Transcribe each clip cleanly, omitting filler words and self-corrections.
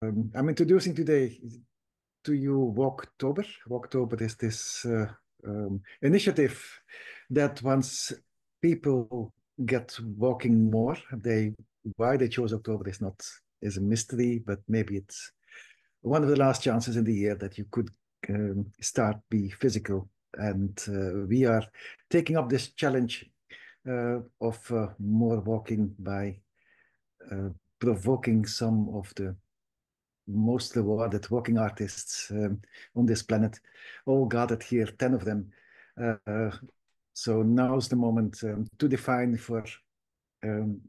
I'm introducing today to you Walktober. Walktober is this initiative that once people get walking more, why they chose October is a mystery, but maybe it's one of the last chances in the year that you could start be physical. And we are taking up this challenge of more walking by provoking some of the most rewarded walking artists on this planet, all gathered here, 10 of them. Uh, so now's the moment to define um,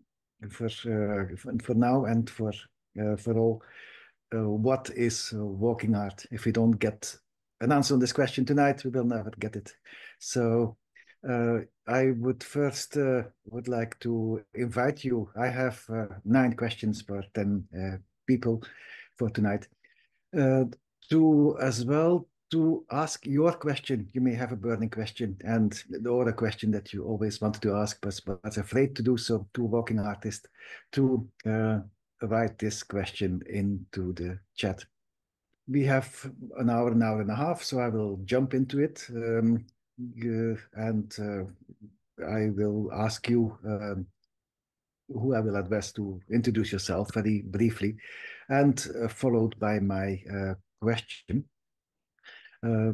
for now and for all what is walking art. If we don't get an answer on this question tonight, we will never get it. So I would first would like to invite you. I have 9 questions for 10 people for tonight. Uh, to as well to ask your question. You may have a burning question and or a question that you always wanted to ask but was afraid to do so to a walking artist to write this question into the chat. We have an hour and a half, so I will jump into it and I will ask you who I will address to introduce yourself very briefly, and followed by my question.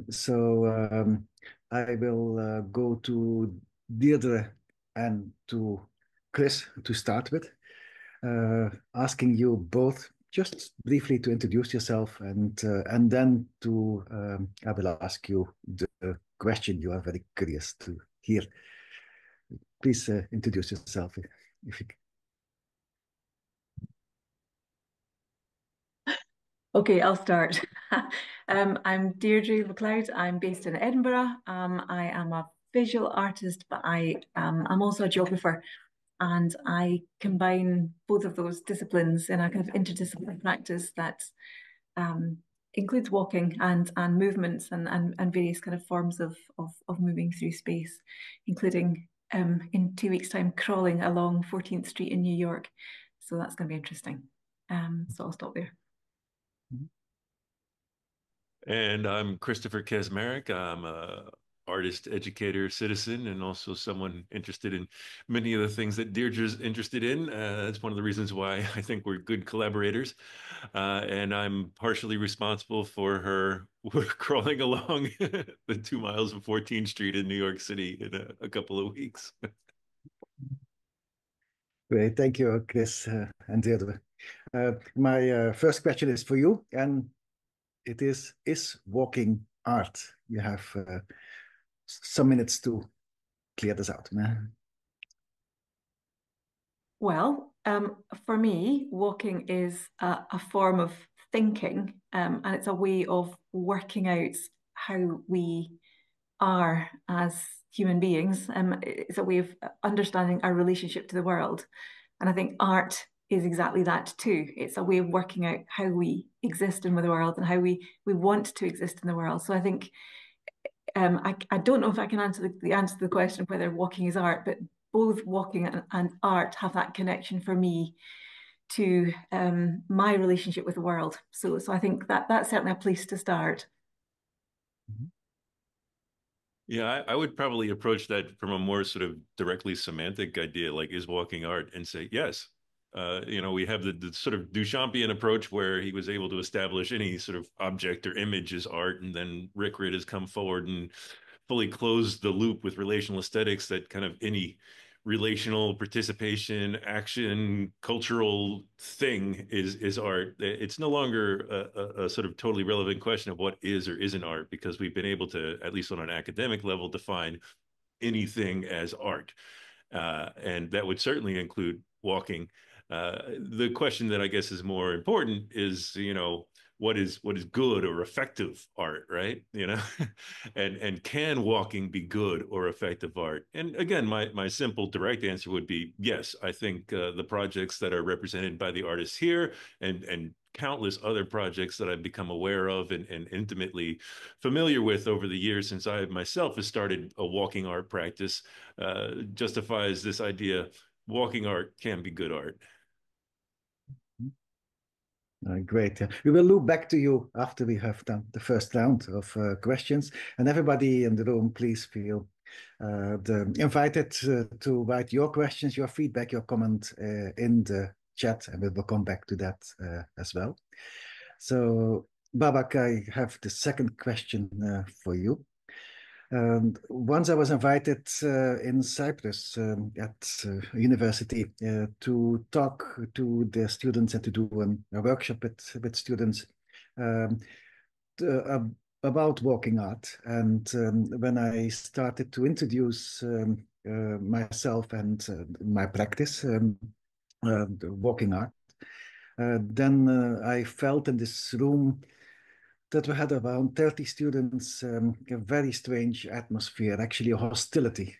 So I will go to Deirdre and to Chris to start with, asking you both just briefly to introduce yourself, and then I will ask you the question you are very curious to hear. Please introduce yourself if you. Okay, I'll start. I'm Deirdre Macleod. I'm based in Edinburgh. I am a visual artist, but I'm also a geographer, and I combine both of those disciplines in a kind of interdisciplinary practice that includes walking and movements and various kind of forms of moving through space, including in 2 weeks' time crawling along 14th Street in New York. So that's going to be interesting. So I'll stop there. And I'm Christopher Kaczmarek. I'm a artist, educator, citizen, and also someone interested in many of the things that Deirdre's interested in. That's one of the reasons why I think we're good collaborators. And I'm partially responsible for her crawling along the 2 miles of 14th Street in New York City in a couple of weeks. Great, thank you, Chris and Deirdre. My first question is for you, and it is walking art? You have some minutes to clear this out. Well, for me, walking is a form of thinking, and it's a way of working out how we are as human beings. It's a way of understanding our relationship to the world. And I think art is exactly that too. It's a way of working out how we exist in the world and how we want to exist in the world. So I think I don't know if I can answer the question of whether walking is art, but both walking and art have that connection for me to my relationship with the world. So I think that's certainly a place to start. Yeah, I would probably approach that from a more sort of directly semantic idea, like is walking art, and say yes. We have the sort of Duchampian approach where he was able to establish any sort of object or image as art, and then Rick Ritt has come forward and fully closed the loop with relational aesthetics, that kind of any relational participation, action, cultural thing is art. It's no longer a sort of totally relevant question of what is or isn't art, because we've been able to, at least on an academic level, define anything as art. And that would certainly include walking. The question that I guess is more important is, what is good or effective art, right? And can walking be good or effective art? And again, my simple direct answer would be yes. I think the projects that are represented by the artists here and countless other projects that I've become aware of and intimately familiar with over the years since I myself have started a walking art practice justifies this idea: walking art can be good art. Great. We will loop back to you after we have done the first round of questions. And everybody in the room, please feel invited to write your questions, your feedback, your comment in the chat, and we will come back to that as well. So, Babak, I have the second question for you. Once I was invited in Cyprus at university to talk to the students and to do a workshop with students about walking art. And when I started to introduce myself and my practice, walking art, then I felt in this room that we had around 30 students, a very strange atmosphere, actually a hostility,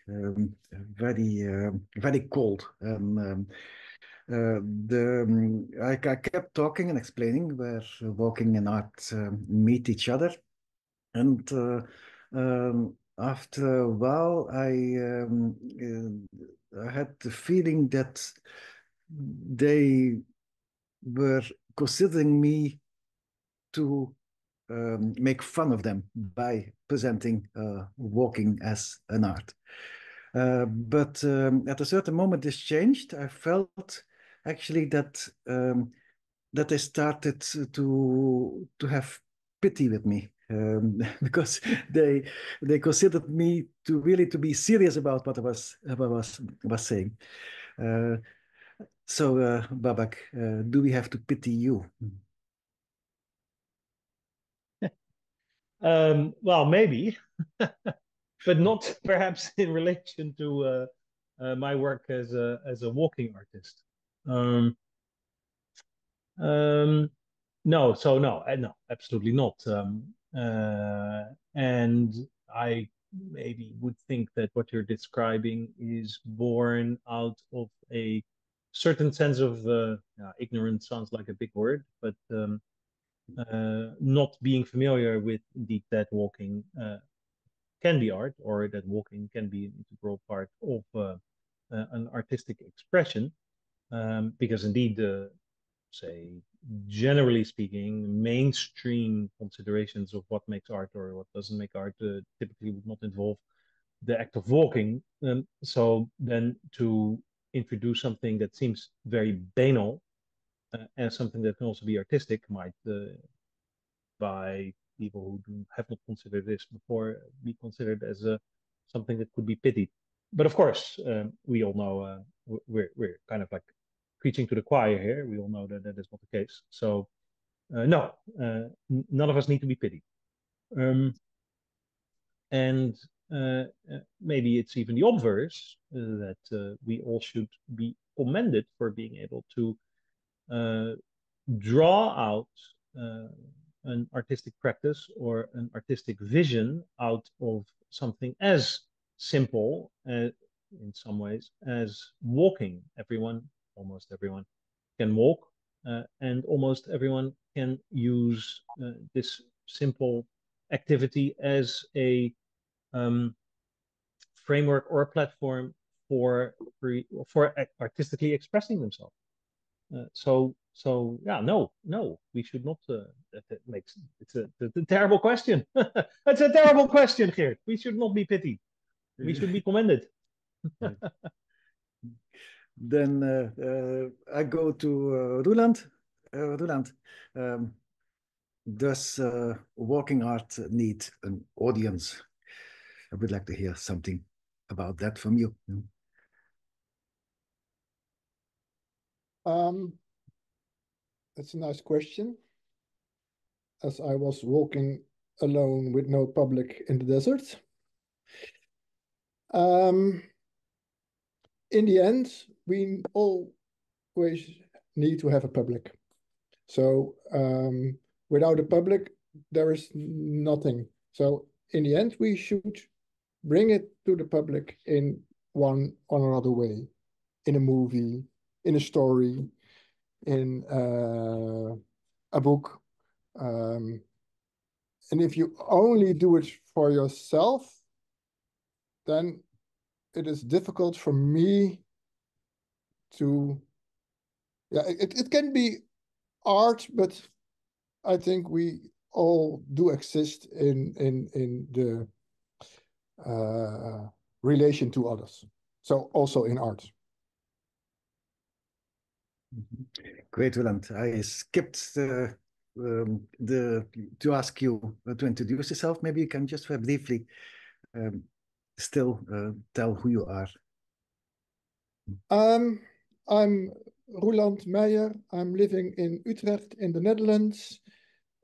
very cold. I kept talking and explaining where walking and art meet each other. And after a while, I had the feeling that they were considering me to make fun of them by presenting walking as an art. But at a certain moment, this changed. I felt actually that that they started to have pity with me because they considered me to really to be serious about what I was saying. So, Babak, do we have to pity you? Well, maybe, but not perhaps in relation to my work as a walking artist. No, no, absolutely not. And I maybe would think that what you're describing is born out of a certain sense of ignorance. Sounds like a big word, but not being familiar with indeed that walking can be art, or that walking can be an integral part of an artistic expression, because indeed, say, generally speaking, mainstream considerations of what makes art or what doesn't make art typically would not involve the act of walking. So then to introduce something that seems very banal as something that can also be artistic might, by people who have not considered this before, be considered as something that could be pitied. But of course, we all know we're kind of like preaching to the choir here. We all know that that is not the case. So no, none of us need to be pitied. And maybe it's even the obverse, that we all should be commended for being able to draw out an artistic practice or an artistic vision out of something as simple in some ways as walking. Almost everyone can walk, and almost everyone can use this simple activity as a framework or a platform for artistically expressing themselves. So yeah, no, we should not. It's a terrible question. It's a terrible question, Geert. We should not be pitied. We should be commended. Then I go to Roelant. Roelant, does walking art need an audience? I would like to hear something about that from you. That's a nice question. As I was walking alone with no public in the desert. In the end, we always need to have a public. So without a public, there is nothing. So in the end, we should bring it to the public in one or another way, in a movie, in a story, in a book. And if you only do it for yourself, then it is difficult for me to, it can be art, but I think we all do exist in the relation to others. So also in art. Great, Roelant. I skipped to ask you to introduce yourself. Maybe you can just briefly still tell who you are. I'm Roelant Meijer. I'm living in Utrecht in the Netherlands.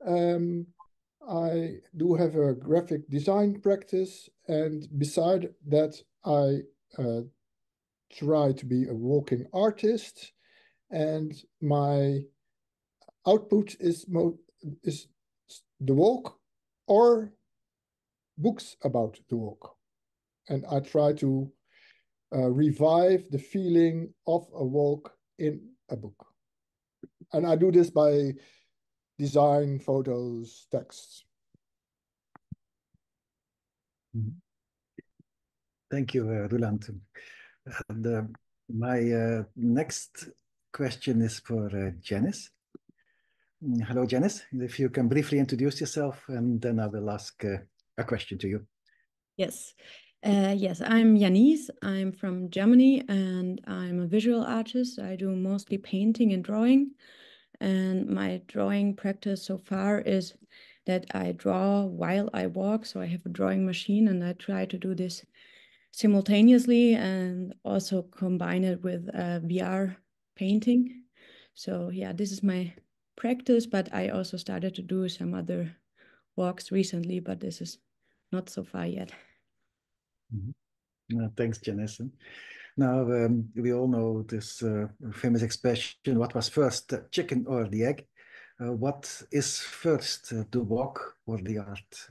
I do have a graphic design practice, and beside that, I try to be a walking artist. And my output is the walk or books about the walk. And I try to revive the feeling of a walk in a book. And I do this by design, photos, texts. Thank you, Roelant. And my next question is for Janice. Hello, Janice. If you can briefly introduce yourself, and then I will ask a question to you. Yes. Yes, I'm Janice. I'm from Germany, and I'm a visual artist. I do mostly painting and drawing. And my drawing practice so far is that I draw while I walk. So I have a drawing machine, and I try to do this simultaneously and also combine it with VR painting. So yeah, this is my practice, but I also started to do some other walks recently, but this is not so far yet. Thanks, Janice. Now, we all know this famous expression, what was first, the chicken or the egg? What is first, the walk or the art?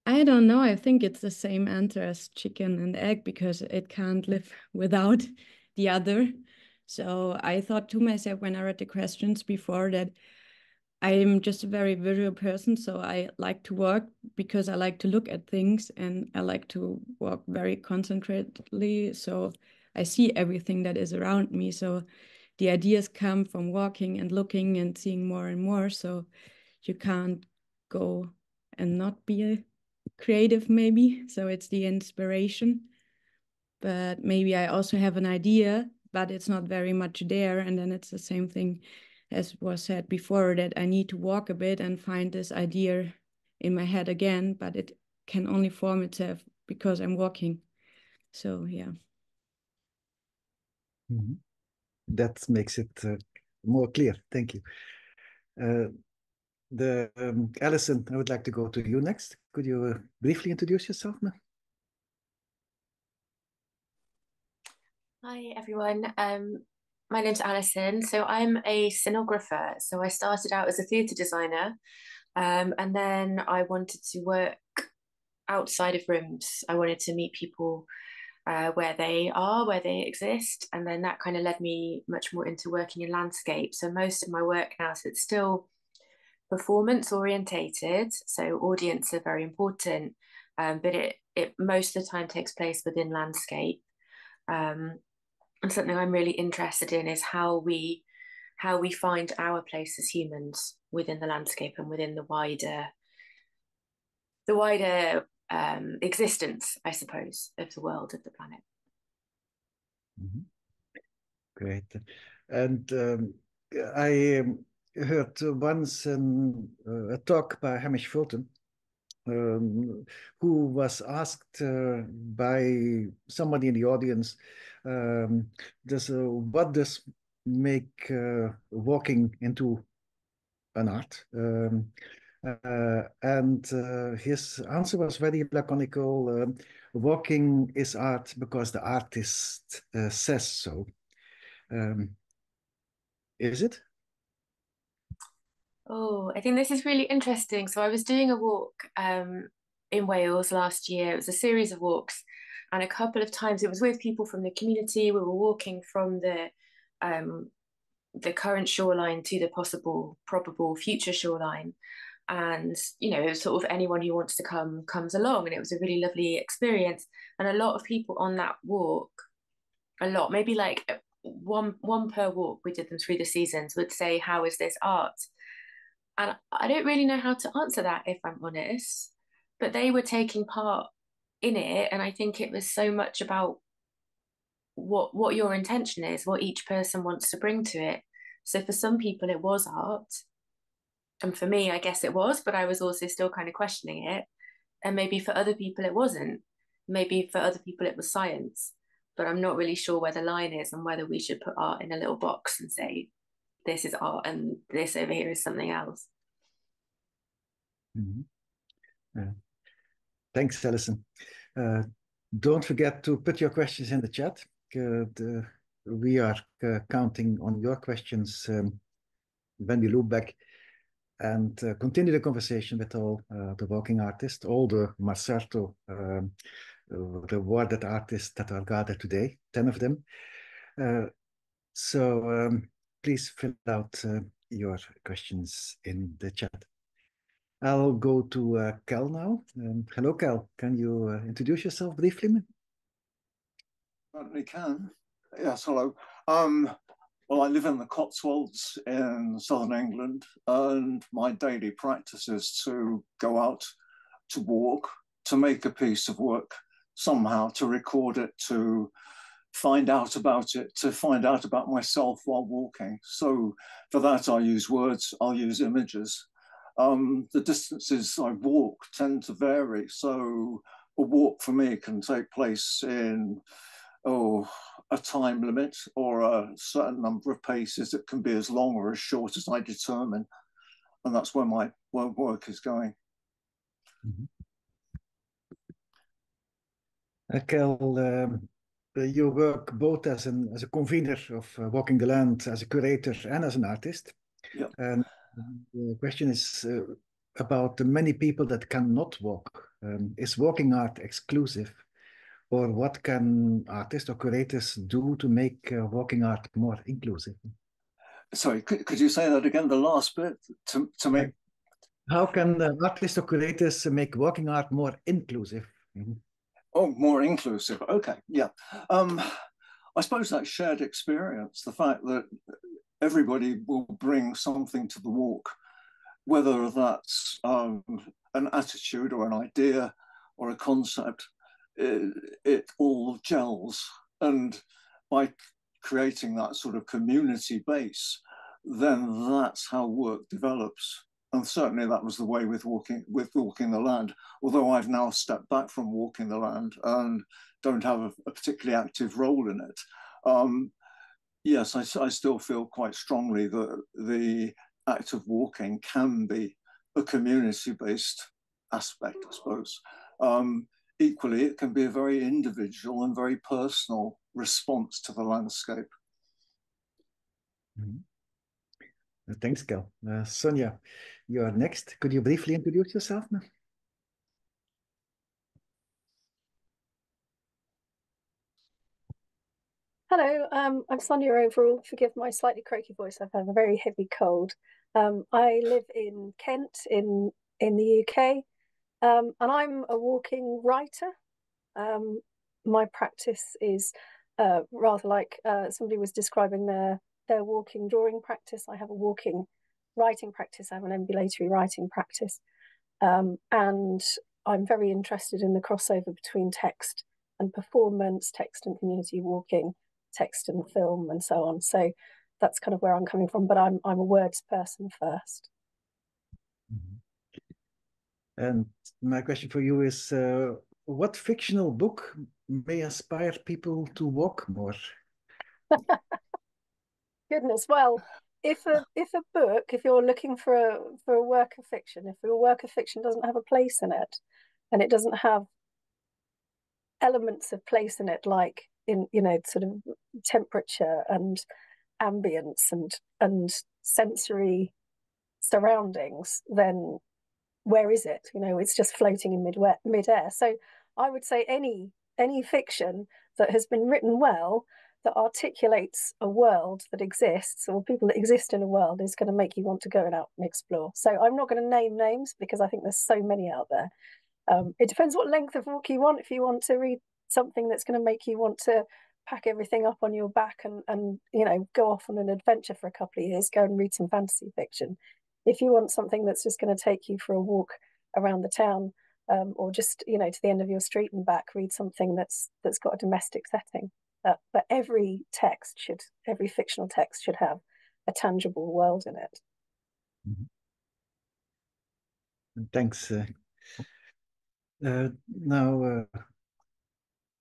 I don't know. I think it's the same answer as chicken and egg because it can't live without the other. So I thought to myself when I read the questions before that I'm just a very visual person. So I like to walk because I like to look at things and I like to walk very concentratedly. So I see everything that is around me. So the ideas come from walking and looking and seeing more and more. So you can't go and not be creative maybe. So it's the inspiration. But maybe I also have an idea, but it's not very much there. And then it's the same thing as was said before, that I need to walk a bit and find this idea in my head again, but it can only form itself because I'm walking. So yeah. That makes it more clear. Thank you. Alison, I would like to go to you next. Could you briefly introduce yourself now? Hi, everyone. My name's Alison. So I'm a scenographer. So I started out as a theatre designer, and then I wanted to work outside of rooms. I wanted to meet people where they are, where they exist. And then that kind of led me much more into working in landscape. So most of my work now, so it's still performance orientated. So audience are very important, but it most of the time takes place within landscape. And something I'm really interested in is how we find our place as humans within the landscape and within the wider existence, I suppose, of the world, of the planet. Great. And I heard once a talk by Hamish Fulton, who was asked by somebody in the audience, what does make walking into an art? And his answer was very laconical. Walking is art because the artist says so. Is it? Oh, I think this is really interesting. So I was doing a walk in Wales last year. It was a series of walks, and a couple of times it was with people from the community. We were walking from the current shoreline to the probable future shoreline. and you know, sort of anyone who wants to come comes along, and it was a really lovely experience. And a lot of people on that walk, a lot, maybe like one per walk, we did them through the seasons, would say, how is this art? And I don't really know how to answer that, if I'm honest, but they were taking part in it, and I think it was so much about what your intention is, what each person wants to bring to it. So for some people it was art, and for me, I guess it was, but I was also still kind of questioning it. And maybe for other people it wasn't. Maybe for other people it was science. But I'm not really sure where the line is and whether we should put art in a little box and say, this is art and this over here is something else. Yeah. Thanks, Alison. Don't forget to put your questions in the chat. We are counting on your questions when we look back, and continue the conversation with all the walking artists, all the Marŝarto awarded artists that are gathered today, 10 of them. So please fill out your questions in the chat. I'll go to Cal now. Hello, Cal. Can you introduce yourself briefly? Certainly can. Yes, hello. Well, I live in the Cotswolds in southern England, and my daily practice is to go out to walk, to make a piece of work somehow, to record it, to find out about it, to find out about myself while walking. So for that, I'll use words, I'll use images. The distances I walk tend to vary. So a walk for me can take place in a time limit or a certain number of paces. It can be as long or as short as I determine. And that's where my work is going. Kel, you work both as a convener of Walking the Land, as a curator and as an artist. Yep. And the question is about the many people that cannot walk. Is walking art exclusive? Or what can artists or curators do to make walking art more inclusive? Sorry, could you say that again, the last bit? To make... How can artists or curators make walking art more inclusive? Oh, more inclusive. Okay, yeah. I suppose that shared experience, the fact that everybody will bring something to the walk, whether that's an attitude or an idea or a concept, it all gels. And by creating that sort of community base, then that's how work develops. And certainly that was the way with Walking the Land, although I've now stepped back from Walking the Land and don't have a particularly active role in it. Yes, I still feel quite strongly that the act of walking can be a community-based aspect, I suppose. Equally, it can be a very individual and very personal response to the landscape. Thanks, Kel. Sonia, you are next. Could you briefly introduce yourself now? Hello, I'm Sonia overall. Forgive my slightly croaky voice. I've had a very heavy cold. I live in Kent in the UK, and I'm a walking writer. My practice is rather like somebody was describing their walking drawing practice. I have a walking writing practice. I have an ambulatory writing practice, and I'm very interested in the crossover between text and performance, text and community walking, text and film, and so on. So that's kind of where I'm coming from, but I'm a words person first. And my question for you is, what fictional book may inspire people to walk more? Goodness, well, if a book, if you're looking for a work of fiction, if your work of fiction doesn't have a place in it, and it doesn't have elements of place in it, like in, you know, sort of temperature and ambience and sensory surroundings, then where is it? You know, it's just floating in midair. So I would say any fiction that has been written well, that articulates a world that exists, or people that exist in a world, is going to make you want to go out and explore. So I'm not going to name names because I think there's so many out there. It depends what length of walk you want. If you want to read something that's going to make you want to pack everything up on your back and you know, go off on an adventure for a couple of years, go and read some fantasy fiction. If you want something that's just going to take you for a walk around the town, or just, you know, to the end of your street and back, read something that's got a domestic setting. But every fictional text should have a tangible world in it. Thanks. Now,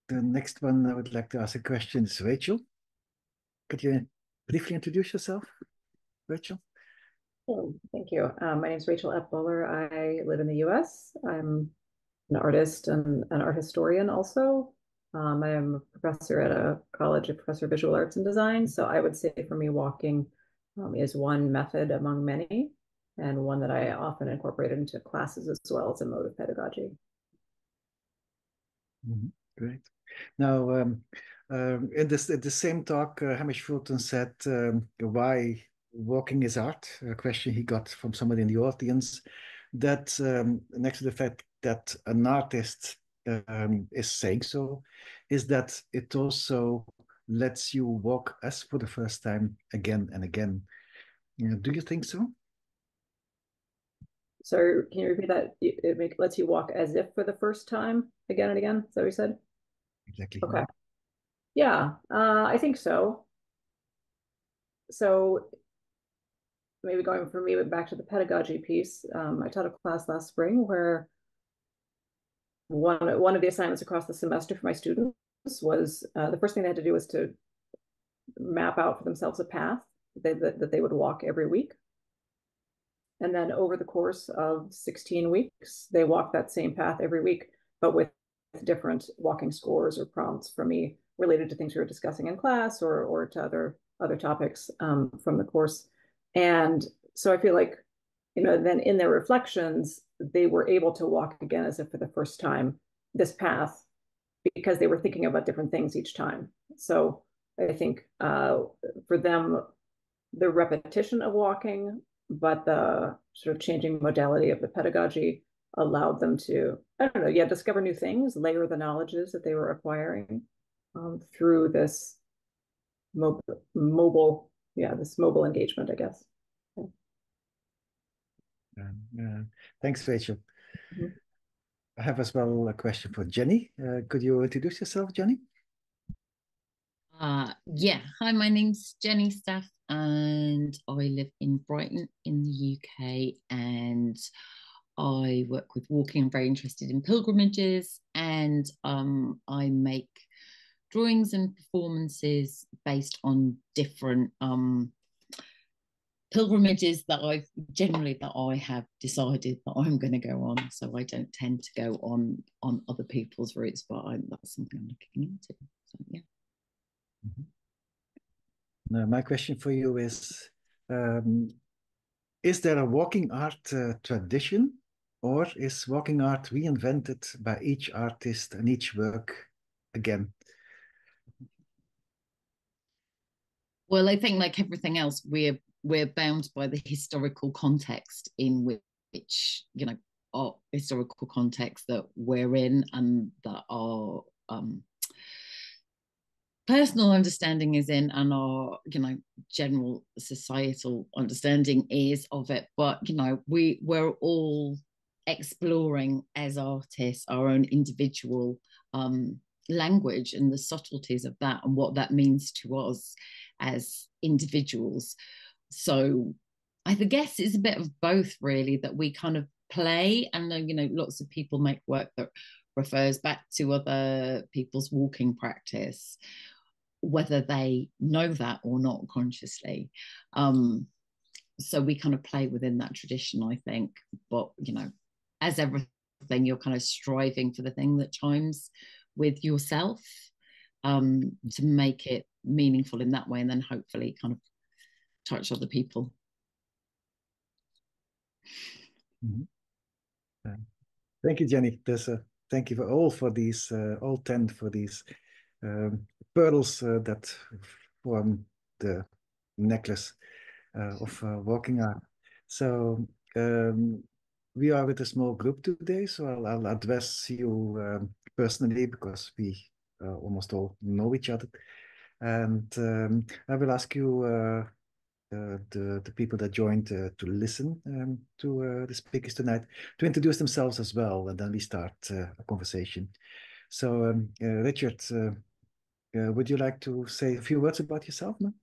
the next one I would like to ask a question is Rachel. Could you briefly introduce yourself, Rachel? Oh, thank you. My name is Rachel Epbowler. I live in the US. I'm an artist and an art historian also. I am a professor at a college, a professor of visual arts and design. So I would say for me, walking is one method among many, and one that I often incorporate into classes as well as a mode of pedagogy. Great. Now, in the same talk, Hamish Fulton said why walking is art, a question he got from somebody in the audience, that next to the fact that an artist is saying so, is that it also lets you walk as for the first time again and again. Do you think so? So can you repeat that? It lets you walk as if for the first time again and again? Is that what you said? Exactly. Okay. Yeah, I think so. So maybe going for me back to the pedagogy piece, I taught a class last spring where one of the assignments across the semester for my students was the first thing they had to do was to map out for themselves a path that they would walk every week. And then over the course of 16 weeks, they walked that same path every week, but with different walking scores or prompts from me related to things we were discussing in class or to other topics from the course. And so I feel like, you know, then in their reflections, they were able to walk again as if for the first time this path, because they were thinking about different things each time. So I think for them, the repetition of walking, but the sort of changing modality of the pedagogy allowed them to, I don't know, yeah, discover new things, layer the knowledges that they were acquiring through this mobile engagement, I guess. Thanks, Rachel. I have as well a question for Jenny. Could you introduce yourself, Jenny? Yeah, hi, my name's Jenny Staff and I live in Brighton in the UK, and I work with walking. I'm very interested in pilgrimages, and I make drawings and performances based on different pilgrimages that I have decided that I'm going to go on. So I don't tend to go on other people's routes, but that's something I'm looking into. So yeah. Now, my question for you is there a walking art tradition, or is walking art reinvented by each artist and each work again? Well, I think like everything else, we're bound by the historical context in which, you know, our historical context that we're in, and that our personal understanding is in, and our, you know, general societal understanding is of it. But, you know, we're all exploring as artists our own individual language and the subtleties of that and what that means to us as individuals. So I guess it's a bit of both, really, that we kind of play, and you know, lots of people make work that refers back to other people's walking practice, whether they know that or not consciously. So we kind of play within that tradition, I think. But, you know, as everything, you're kind of striving for the thing that chimes with yourself, to make it meaningful in that way, and then hopefully kind of touch other people. Thank you, Jenny. Thank you for these, all 10 for these pearls that form the necklace of walking art. So we are with a small group today, so I'll address you personally because we almost all know each other. And I will ask you, the people that joined to listen to the speakers tonight, to introduce themselves as well, and then we start a conversation. So, Richard, would you like to say a few words about yourself, man?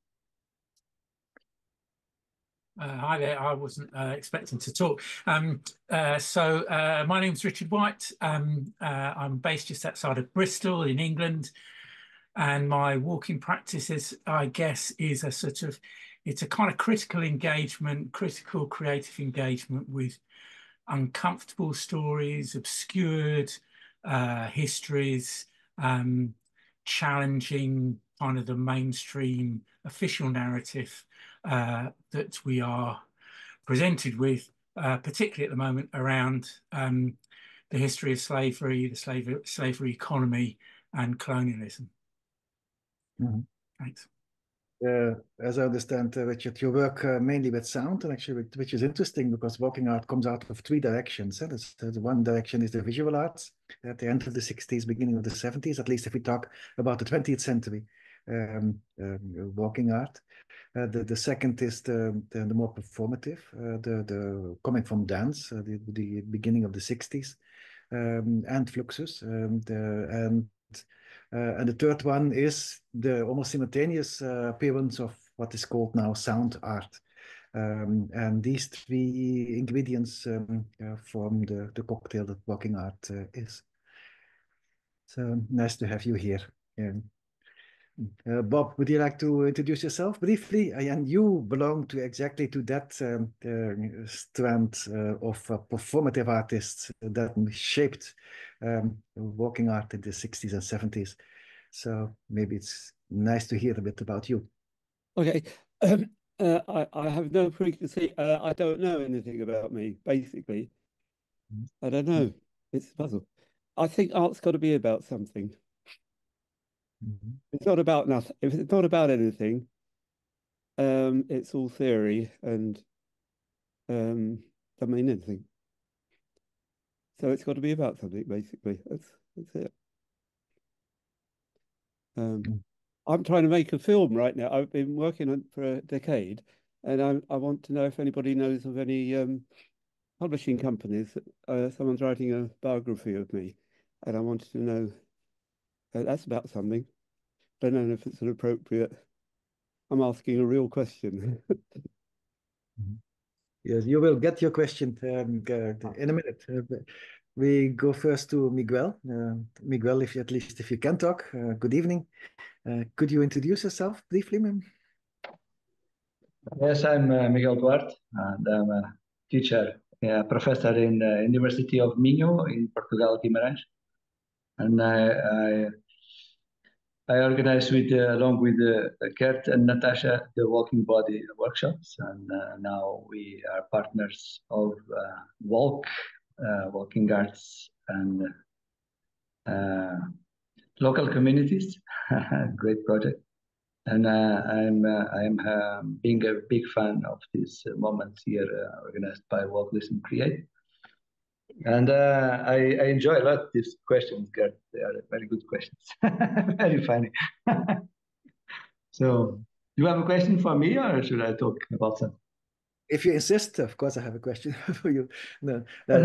Hi there, I wasn't expecting to talk. My name's Richard White. I'm based just outside of Bristol in England. And my walking practices, I guess, is a sort of, it's a kind of critical engagement, critical creative engagement with uncomfortable stories, obscured histories, challenging kind of the mainstream official narrative that we are presented with, particularly at the moment around the history of slavery, the slavery economy and colonialism. Mm-hmm. Thanks. As I understand, Richard, you work mainly with sound, and actually, which is interesting because walking art comes out of three directions. The one direction is the visual arts at the end of the 60s, beginning of the 70s, at least if we talk about the 20th century walking art. The second is the more performative, the coming from dance, the beginning of the 60s, and Fluxus, and the third one is the almost simultaneous appearance of what is called now sound art. And these three ingredients form the cocktail that walking art is. So nice to have you here. Bob, would you like to introduce yourself briefly? And you belong to exactly to that strand of performative artists that shaped walking art in the 60s and 70s. So maybe it's nice to hear a bit about you. Okay. I have no frequency. I don't know anything about me, basically. I don't know. It's a puzzle. I think art's got to be about something. It's not about nothing. If it's not about anything, it's all theory and doesn't mean anything. So it's got to be about something, basically. That's it. I'm trying to make a film right now. I've been working on for a decade, and I want to know if anybody knows of any publishing companies. Someone's writing a biography of me, and I wanted to know that's about something. Don't know if it's an appropriate. I'm asking a real question. Yes, you will get your question in a minute. We go first to Miguel. Miguel, if you can talk, good evening. Could you introduce yourself briefly, ma'am? Yes, I'm Miguel Duarte, and I'm a teacher, professor in the University of Minho in Portugal, Guimarães. And I organize along with Geert and Natasha, the Walking Body workshops. And now we are partners of Walking Arts and local communities. Great project. And I'm being a big fan of this moment here organized by Walk, Listen, Create. And I enjoy a lot these questions, Gert. They are very good questions. Very funny. So, do you have a question for me, or should I talk about something? If you insist, of course, I have a question for you. No, but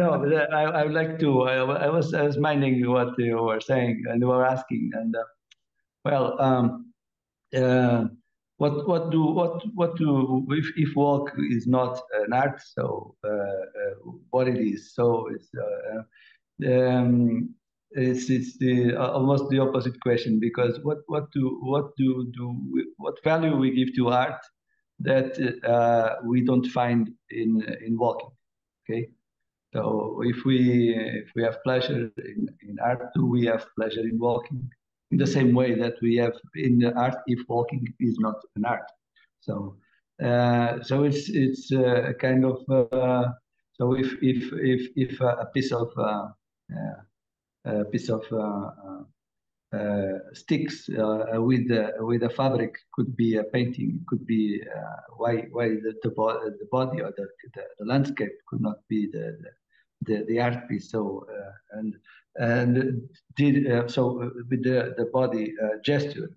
I would like to. I was minding what you were saying and you were asking, and what do if walk is not an art, so what it is? So it's the almost the opposite question, because what value we give to art that we don't find in walking? Okay, so if we have pleasure in art, do we have pleasure in walking? In the same way that we have in the art, if walking is not an art. So it's a kind of so if a piece of sticks with a fabric, could be a painting, could be why the body or the landscape could not be the art piece. So and did so with the body gesture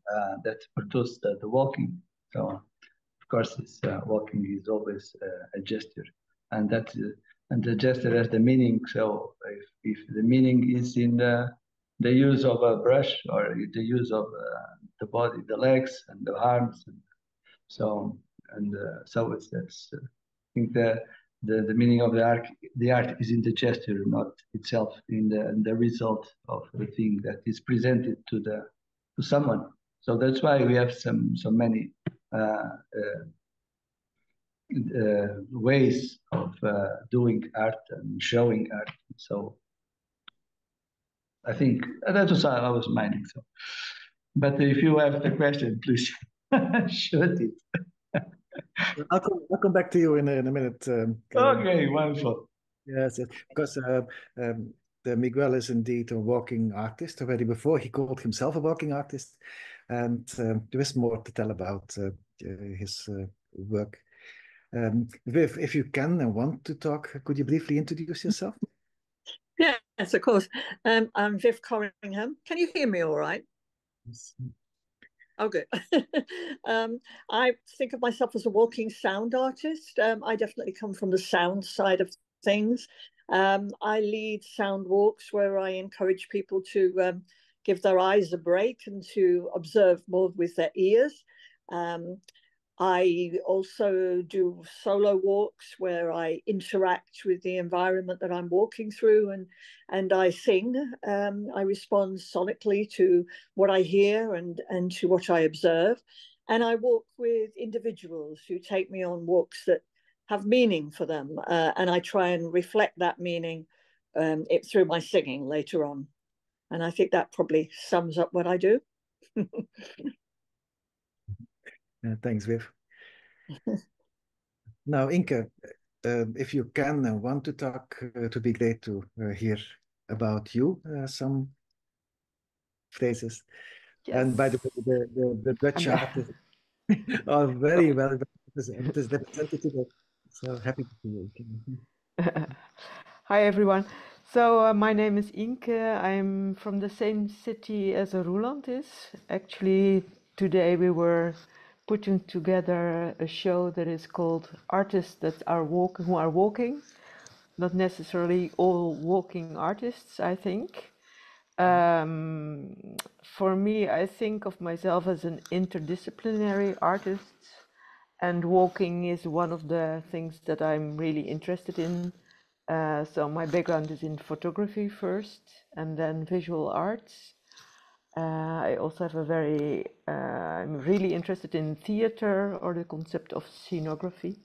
that produced the walking. So of course, this walking is always a gesture, and that and the gesture has the meaning. So if the meaning is in the use of a brush or the use of the body, the legs and the arms, and so so it's I think the meaning of the art is in the gesture, not itself in the result of the thing that is presented to someone. So that's why we have so many ways of doing art and showing art. So I think that was I was minding. So, but if you have the question, please shoot it. I'll come back to you in a minute. Okay, wonderful. Yes, because the Miguel is indeed a walking artist. Already before he called himself a walking artist, and there is more to tell about his work. Viv, if you can and want to talk, could you briefly introduce yourself? Yes, of course. I'm Viv Corringham. Can you hear me all right? Yes. Oh, good. I think of myself as a walking sound artist. I definitely come from the sound side of things. I lead sound walks where I encourage people to give their eyes a break and to observe more with their ears. I also do solo walks where I interact with the environment that I'm walking through, and I sing. I respond sonically to what I hear and to what I observe. And I walk with individuals who take me on walks that have meaning for them. And I try and reflect that meaning through my singing later on. And I think that probably sums up what I do. Thanks, Viv. Now, Inke, if you can and want to talk, it would be great to hear about you, some phrases. Yes. And by the way, the Dutch artists are very well represented. So happy to see you. Hi, everyone. So my name is Inke. I'm from the same city as Roelant is. Actually, today we were putting together a show that is called Artists That Are Who Are Walking. Not necessarily all walking artists, I think. For me, I think of myself as an interdisciplinary artist, and walking is one of the things that I'm really interested in. So my background is in photography first, and then visual arts. I also have I'm really interested in theater or the concept of scenography.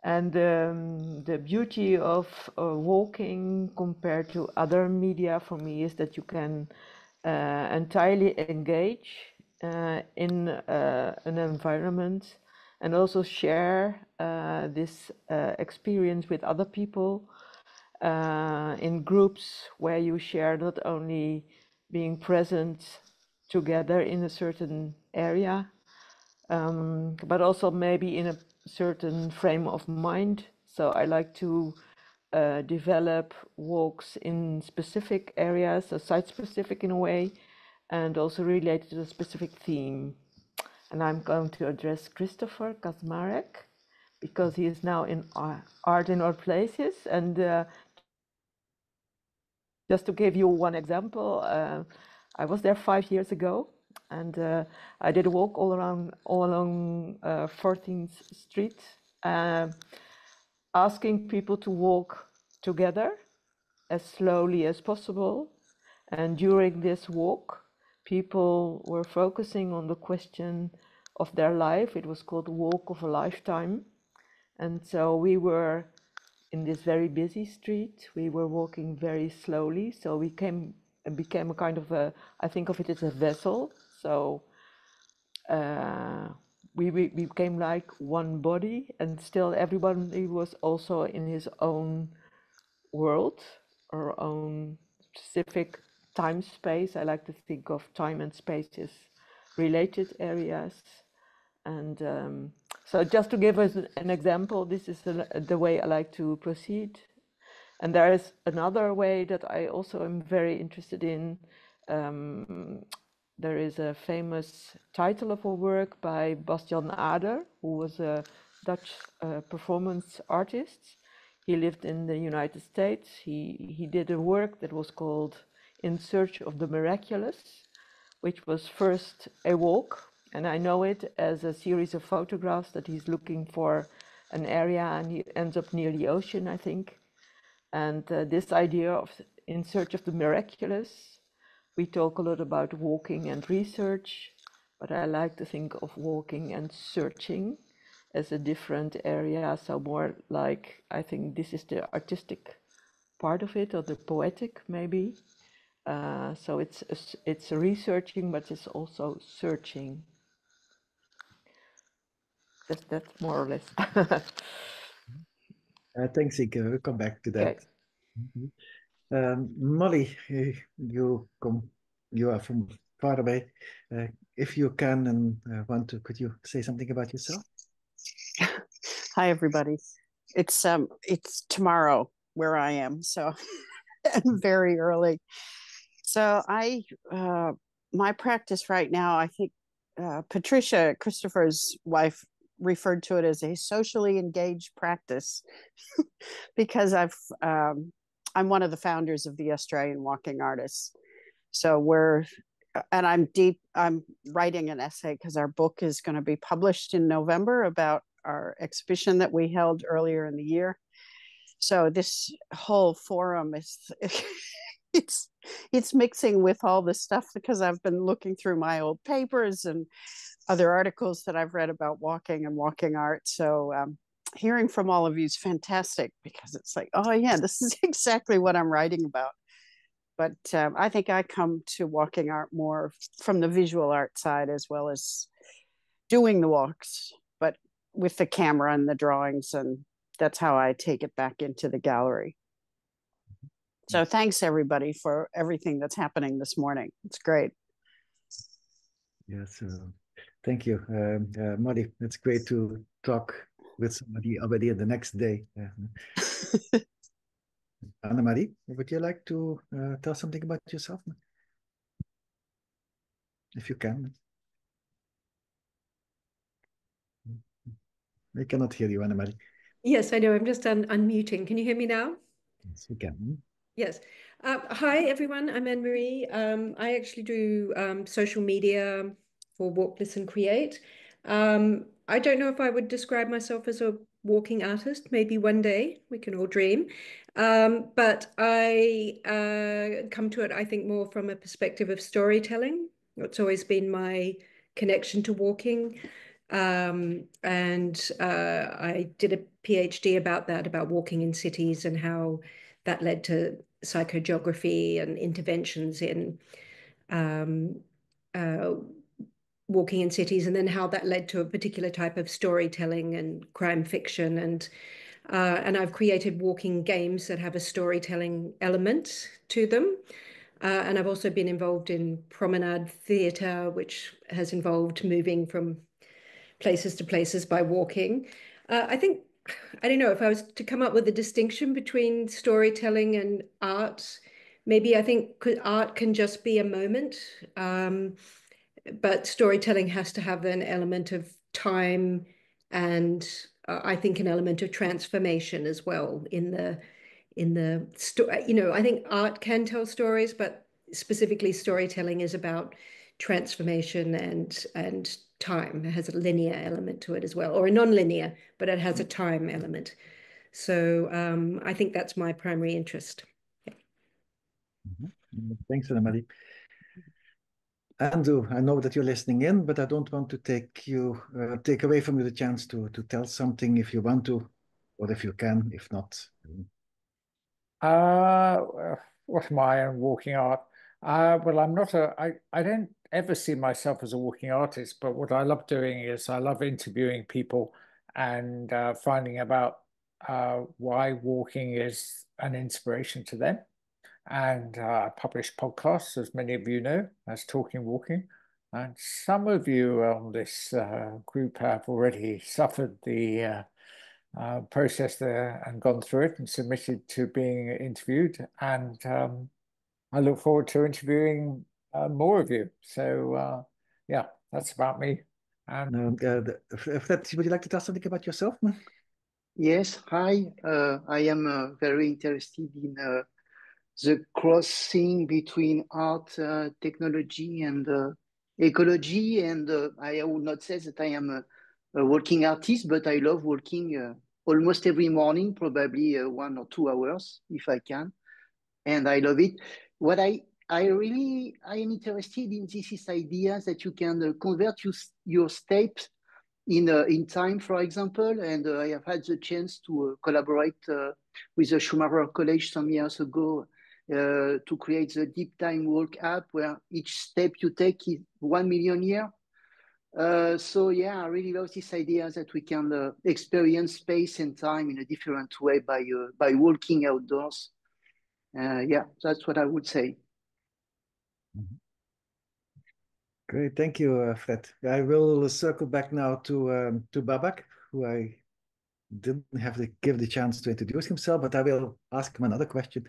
And the beauty of walking compared to other media for me is that you can entirely engage in an environment and also share this experience with other people in groups where you share not only being present together in a certain area, but also maybe in a certain frame of mind. So I like to develop walks in specific areas, so site-specific in a way, and also related to a specific theme. And I'm going to address Christopher Kaczmarek, because he is now in Art in All Places. And just to give you one example, I was there 5 years ago, and I did a walk all along 14th Street, asking people to walk together as slowly as possible. And during this walk, people were focusing on the question of their life. It was called Walk of a Lifetime. And so we were in this very busy street. We were walking very slowly. So we became a kind of I think of it as a vessel. So we became like one body, and still everybody was also in his own world or own specific time space. I like to think of time and space as related areas. And so just to give us an example, this is the way I like to proceed. And there is another way that I also am very interested in. There is a famous title of a work by Bastiaan Ader, who was a Dutch performance artist. He lived in the United States. He did a work that was called In Search of the Miraculous, which was first a walk. And I know it as a series of photographs that he's looking for an area, and he ends up near the ocean, I think. And this idea of In Search of the Miraculous, we talk a lot about walking and research, but I like to think of walking and searching as a different area. So more like, I think this is the artistic part of it, or the poetic maybe. So it's researching, but it's also searching. That's more or less. Thanks, Ike. We'll come back to that. Okay. Molly, you are from far away. If you can and want to, could you say something about yourself? Hi, everybody. It's tomorrow where I am, so very early. So my practice right now, I think Patricia, Christopher's wife, referred to it as a socially engaged practice because I'm one of the founders of the Australian Walking Artists. So I'm writing an essay because our book is going to be published in November about our exhibition that we held earlier in the year. So this whole forum is it's mixing with all this stuff because I've been looking through my old papers and other articles that I've read about walking and walking art. So hearing from all of you is fantastic because it's like, oh yeah, this is exactly what I'm writing about. But I think I come to walking art more from the visual art side as well as doing the walks, but with the camera and the drawings, and that's how I take it back into the gallery. So thanks everybody for everything that's happening this morning. It's great. Yes, thank you, Molly. It's great to talk with somebody already the next day. Annemarie, would you like to tell something about yourself? If you can. I cannot hear you, Annemarie. Yes, I know. I'm just unmuting. Can you hear me now? Yes, we can. Yes. Hi, everyone. I'm Anne-Marie. I actually do social media for Walk, Listen, Create. I don't know if I would describe myself as a walking artist. Maybe one day we can all dream. But I come to it, I think, more from a perspective of storytelling. It's always been my connection to walking. And I did a PhD about that, about walking in cities and how that led to psychogeography and interventions in walking in cities, and then how that led to a particular type of storytelling and crime fiction. And I've created walking games that have a storytelling element to them. And I've also been involved in promenade theatre, which has involved moving from places to places by walking. I think, I don't know, if I was to come up with a distinction between storytelling and art, maybe I think art can just be a moment, but storytelling has to have an element of time and I think an element of transformation as well in the story. You know, I think art can tell stories, but specifically storytelling is about transformation and time. It has a linear element to it as well, or a non-linear, but it has a time element. So I think that's my primary interest. Thanks, Annemarie. Andrew, I know that you're listening in, but I don't want to take away from you the chance to tell something if you want to, or if you can, if not. What am I in walking art? Well, I'm not I don't ever see myself as a walking artist, but what I love doing is I love interviewing people and finding about why walking is an inspiration to them. and I publish podcasts, as many of you know, as Talking Walking. And some of you on this group have already suffered the process there and gone through it and submitted to being interviewed. And I look forward to interviewing more of you. So yeah, that's about me. And Fred, would you like to tell something about yourself? Yes, hi. I am very interested in the crossing between art, technology, and ecology. And I would not say that I am a walking artist, but I love walking almost every morning, probably 1 or 2 hours if I can. And I love it. What I am interested in this idea that you can convert your steps in time, for example. And I have had the chance to collaborate with the Schumacher College some years ago to create the Deep Time Walk app, where each step you take is 1 million years. So yeah, I really love this idea that we can experience space and time in a different way by walking outdoors. Yeah, that's what I would say. Great, thank you, Fred. I will circle back now to Babak, who I didn't have to give the chance to introduce himself, but I will ask him another question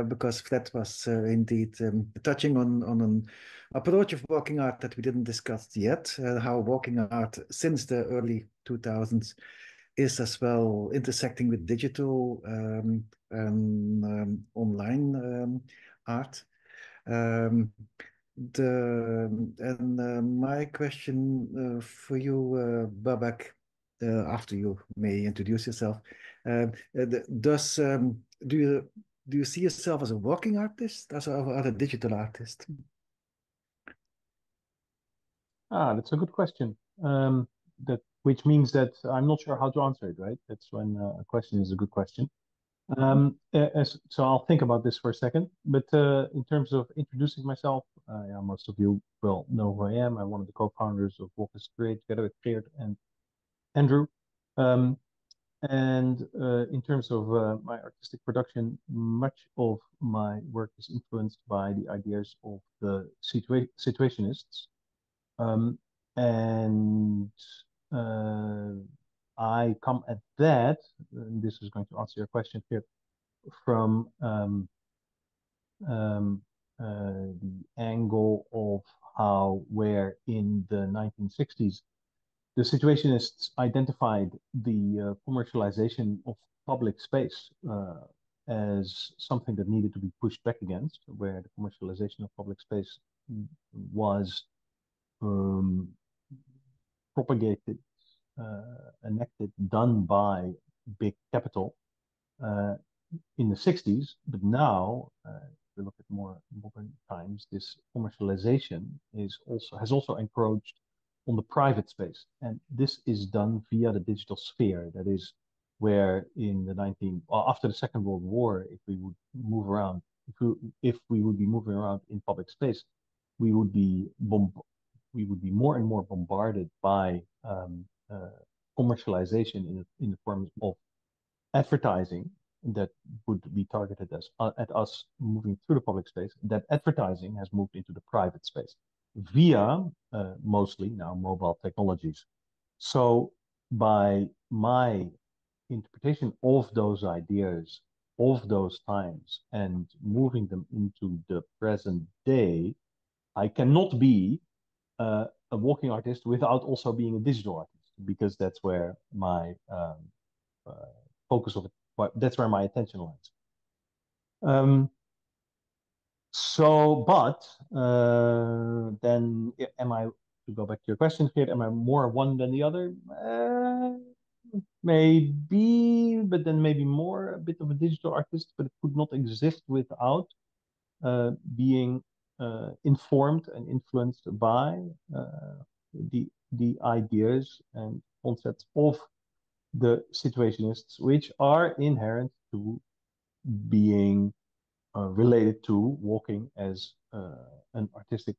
because Fred was indeed touching on an approach of walking art that we didn't discuss yet, how walking art since the early 2000s is as well intersecting with digital and online art. My question for you, Babak, after you may introduce yourself, do you see yourself as a walking artist, as a digital artist? That's a good question. Which means that I'm not sure how to answer it, right? That's when a question is a good question. So I'll think about this for a second. But in terms of introducing myself, yeah, most of you will know who I am. I'm one of the co-founders of Walk is Create, together with Geert and Andrew. In terms of my artistic production, much of my work is influenced by the ideas of the situationists. I come at that, and this is going to answer your question here, from the angle of where in the 1960s, the situationists identified the commercialization of public space as something that needed to be pushed back against, where the commercialization of public space was propagated, enacted, done by big capital in the 60s. But now, if we look at more modern times, this commercialization has also encroached on the private space. And this is done via the digital sphere. That is where after the Second World War, if we would move around, if we would be moving around in public space, we would be more and more bombarded by commercialization in the form of advertising that would be targeted at us moving through the public space. That advertising has moved into the private space via mostly now mobile technologies. So by my interpretation of those ideas, of those times, and moving them into the present day, I cannot be a walking artist without also being a digital artist, because that's where my focus of it, that's where my attention lies. Then to go back to your question here, am I more one than the other? Maybe, but then maybe more a bit of a digital artist, but it could not exist without being informed and influenced by the ideas and concepts of the situationists, which are inherent to being related to walking as an artistic,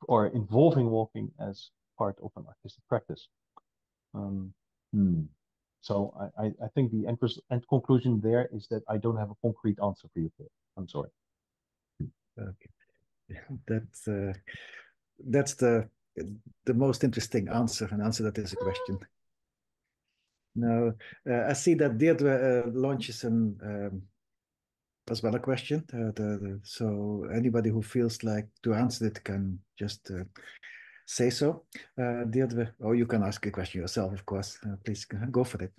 or involving walking as part of an artistic practice. So I think the end conclusion there is that I don't have a concrete answer for you, Phil. I'm sorry. Okay. That's the most interesting answer, an answer that is a question. Now, I see that Deirdre launches as well a question. So anybody who feels like to answer it can just say so. Deirdre, or you can ask a question yourself, of course. Please go for it.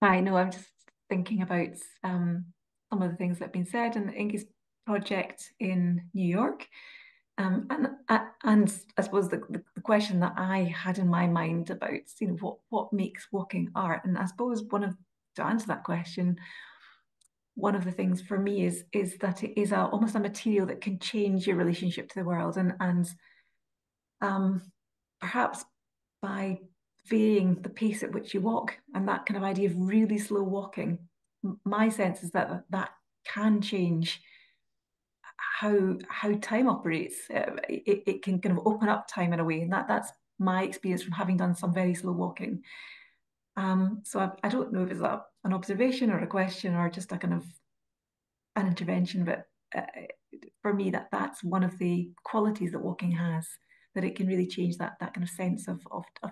I know, I'm just thinking about some of the things that have been said in Inge's project in New York. And I suppose the question that I had in my mind about, what makes walking art, and I suppose to answer that question, one of the things for me is that it is almost a material that can change your relationship to the world, and perhaps by varying the pace at which you walk, and that kind of idea of really slow walking, my sense is that can change how time operates. It can kind of open up time in a way, and that's my experience from having done some very slow walking. So I don't know if it's an observation or a question or just a kind of an intervention, but for me that's one of the qualities that walking has, that it can really change that kind of sense of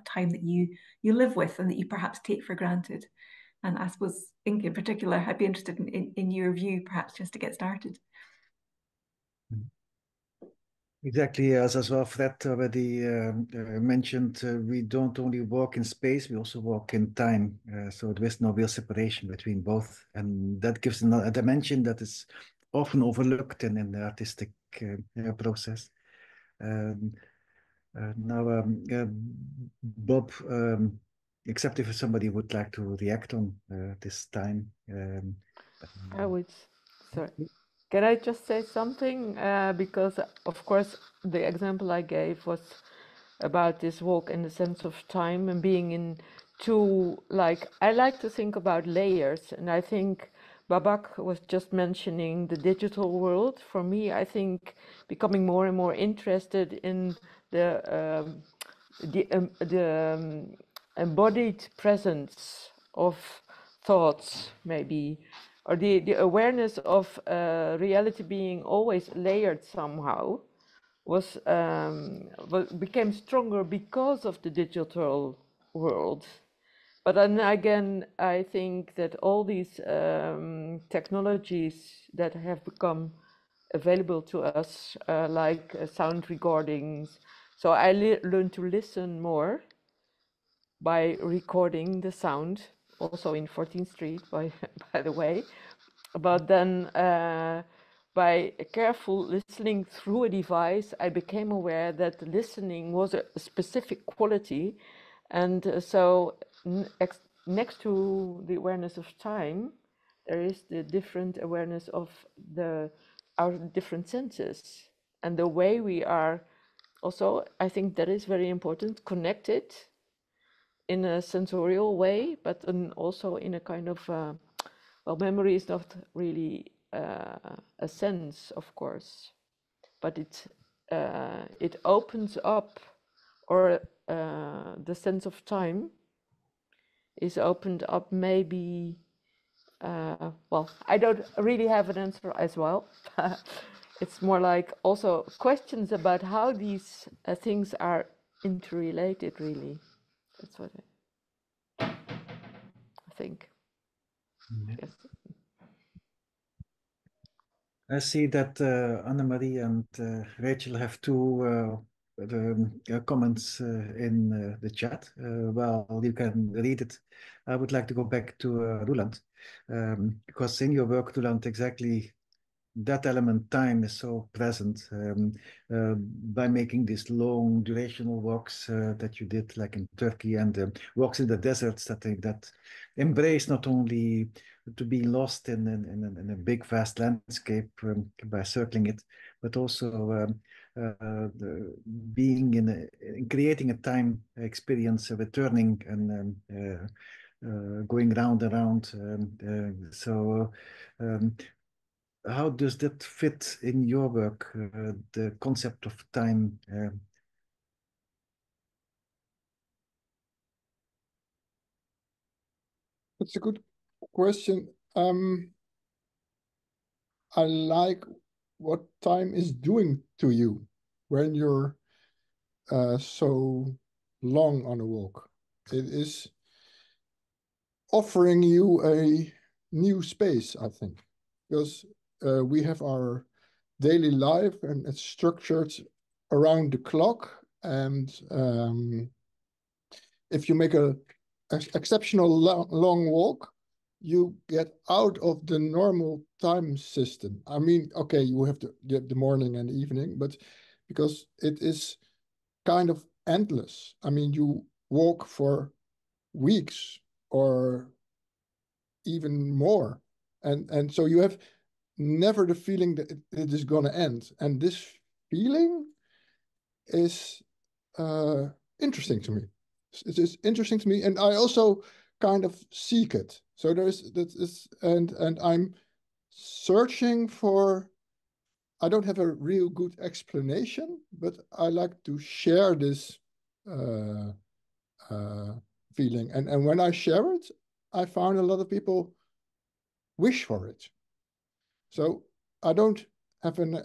time that you live with and that you perhaps take for granted. And I suppose, Inge in particular, I'd be interested in your view, perhaps just to get started. Exactly, as well, Fred already mentioned, we don't only walk in space, we also walk in time. So there is no real separation between both. And that gives a dimension that is often overlooked in the artistic process. Now, Bob, except if somebody would like to react on this time. I would, sorry. Can I just say something? Because, of course, the example I gave was about this walk in the sense of time and being in two, I like to think about layers. And I think Babak was just mentioning the digital world. For me, I think becoming more and more interested in the embodied presence of thoughts, maybe, or the awareness of reality being always layered somehow became stronger because of the digital world. But then again, I think that all these technologies that have become available to us, like sound recordings, so I learned to listen more by recording the sound, also in 14th Street, by the way. But then by careful listening through a device, I became aware that listening was a specific quality. And so next to the awareness of time, there is the different awareness of our different senses. And the way we are also, I think that is very important, connected in a sensorial way, but also in a kind of, well, memory is not really a sense, of course, but it opens up, or the sense of time is opened up maybe, well, I don't really have an answer as well. It's more like also questions about how these things are interrelated, really. That's what I think. Yes. I see that Annemarie and Rachel have two comments in the chat. Well, you can read it. I would like to go back to Roelant, because in your work, Roelant, exactly that element, time, is so present by making these long durational walks that you did, like in Turkey, and walks in the deserts that embrace not only to be lost in a big vast landscape by circling it, but also being in creating a time experience, returning and going round and round. how does that fit in your work, the concept of time? That's a good question. I like what time is doing to you when you're so long on a walk. It is offering you a new space, I think, because we have our daily life and it's structured around the clock. And if you make an exceptional long walk, you get out of the normal time system. I mean, okay, you have to get the morning and evening, but because it is kind of endless. I mean, you walk for weeks or even more. And so you have never the feeling that it is going to end. And this feeling is interesting to me. It is interesting to me. And I also kind of seek it. So and I'm searching for, I don't have a real good explanation, but I like to share this feeling. And when I share it, I found a lot of people wish for it. So I don't have an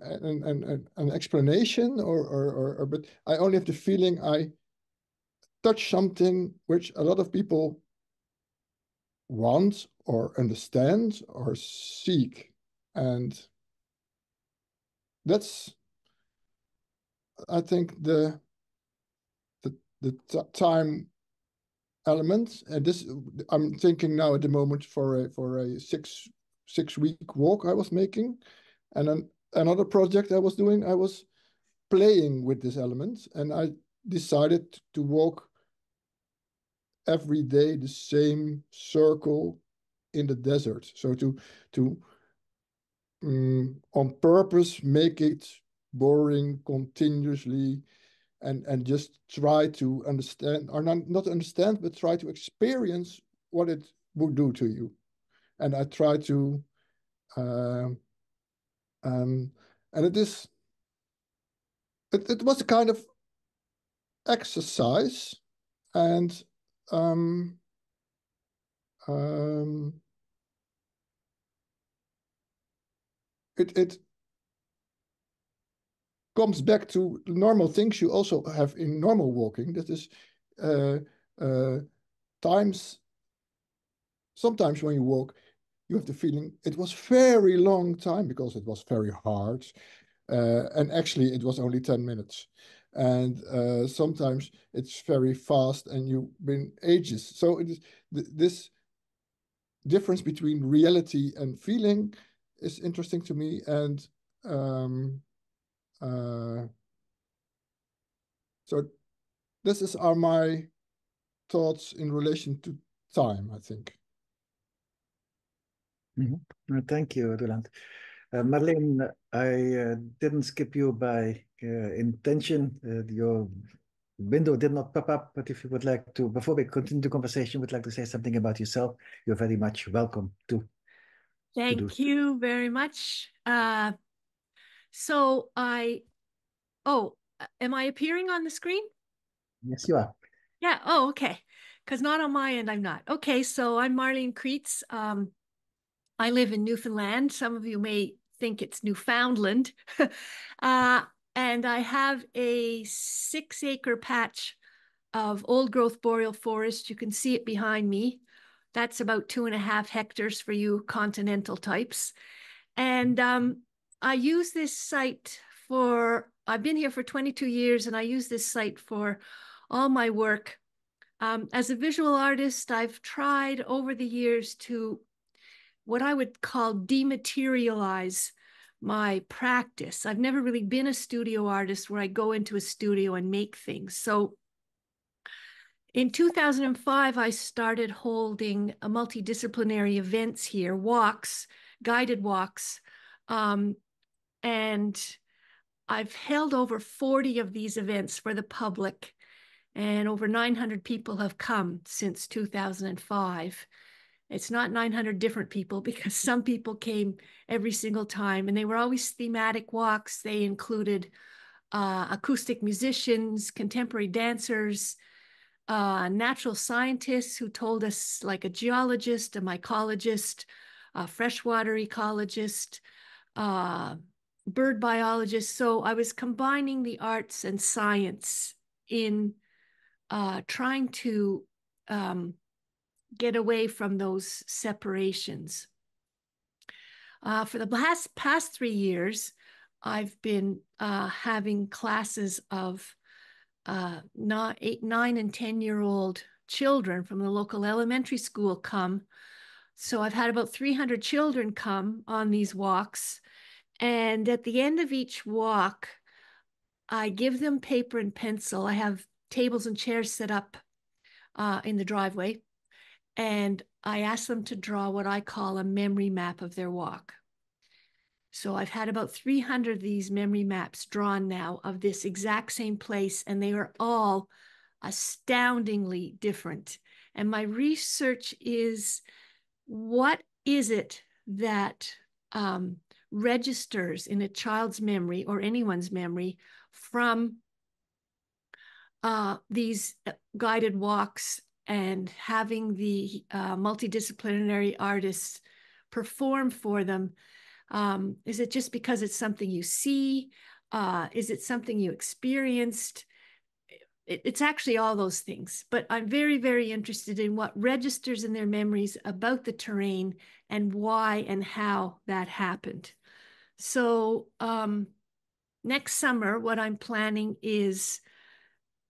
explanation but I only have the feeling I touch something which a lot of people want or understand or seek. And that's, I think, the time element. And this, I'm thinking now at the moment for a six-week walk I was making, and then another project I was doing, I was playing with this element, and I decided to walk every day the same circle in the desert. So to on purpose make it boring continuously, and just try to understand, or not understand, but try to experience what it would do to you. And I try to, and it was a kind of exercise, and it comes back to normal things you also have in normal walking. That is sometimes when you walk, you have the feeling it was very long time because it was very hard. And actually it was only 10 minutes. And sometimes it's very fast and you've been ages. So it is this difference between reality and feeling is interesting to me. And so this are my thoughts in relation to time, I think. Thank you, Roelant. Marleen, I didn't skip you by intention. Your window did not pop up, but if you would like to, before we continue the conversation, would like to say something about yourself, you're very much welcome to. Thank you very much. So am I appearing on the screen? Yes, you are. Yeah. Oh, okay. Because not on my end, I'm not. Okay, so I'm Marleen Kreetz. I live in Newfoundland. Some of you may think it's Newfoundland. And I have a 6-acre patch of old growth boreal forest. You can see it behind me. That's about 2.5 hectares for you continental types. And I use this site I've been here for 22 years, and I use this site for all my work. As a visual artist, I've tried over the years to what I would call dematerialize my practice. I've never really been a studio artist where I go into a studio and make things. So in 2005, I started holding a multidisciplinary events here, walks, guided walks. And I've held over 40 of these events for the public, and over 900 people have come since 2005. It's not 900 different people, because some people came every single time, and they were always thematic walks. They included acoustic musicians, contemporary dancers, natural scientists who told us, like a geologist, a mycologist, a freshwater ecologist, bird biologist. So I was combining the arts and science in trying to get away from those separations. For the past 3 years, I've been having classes of 8, 9, and 10-year-old children from the local elementary school come. So I've had about 300 children come on these walks. And at the end of each walk, I give them paper and pencil. I have tables and chairs set up in the driveway. And I ask them to draw what I call a memory map of their walk. So I've had about 300 of these memory maps drawn now of this exact same place, and they are all astoundingly different. And my research is, what is it that registers in a child's memory or anyone's memory from these guided walks and having the multidisciplinary artists perform for them? Is it just because it's something you see? Is it something you experienced? It's actually all those things. But I'm very, very interested in what registers in their memories about the terrain and why and how that happened. So next summer, what I'm planning is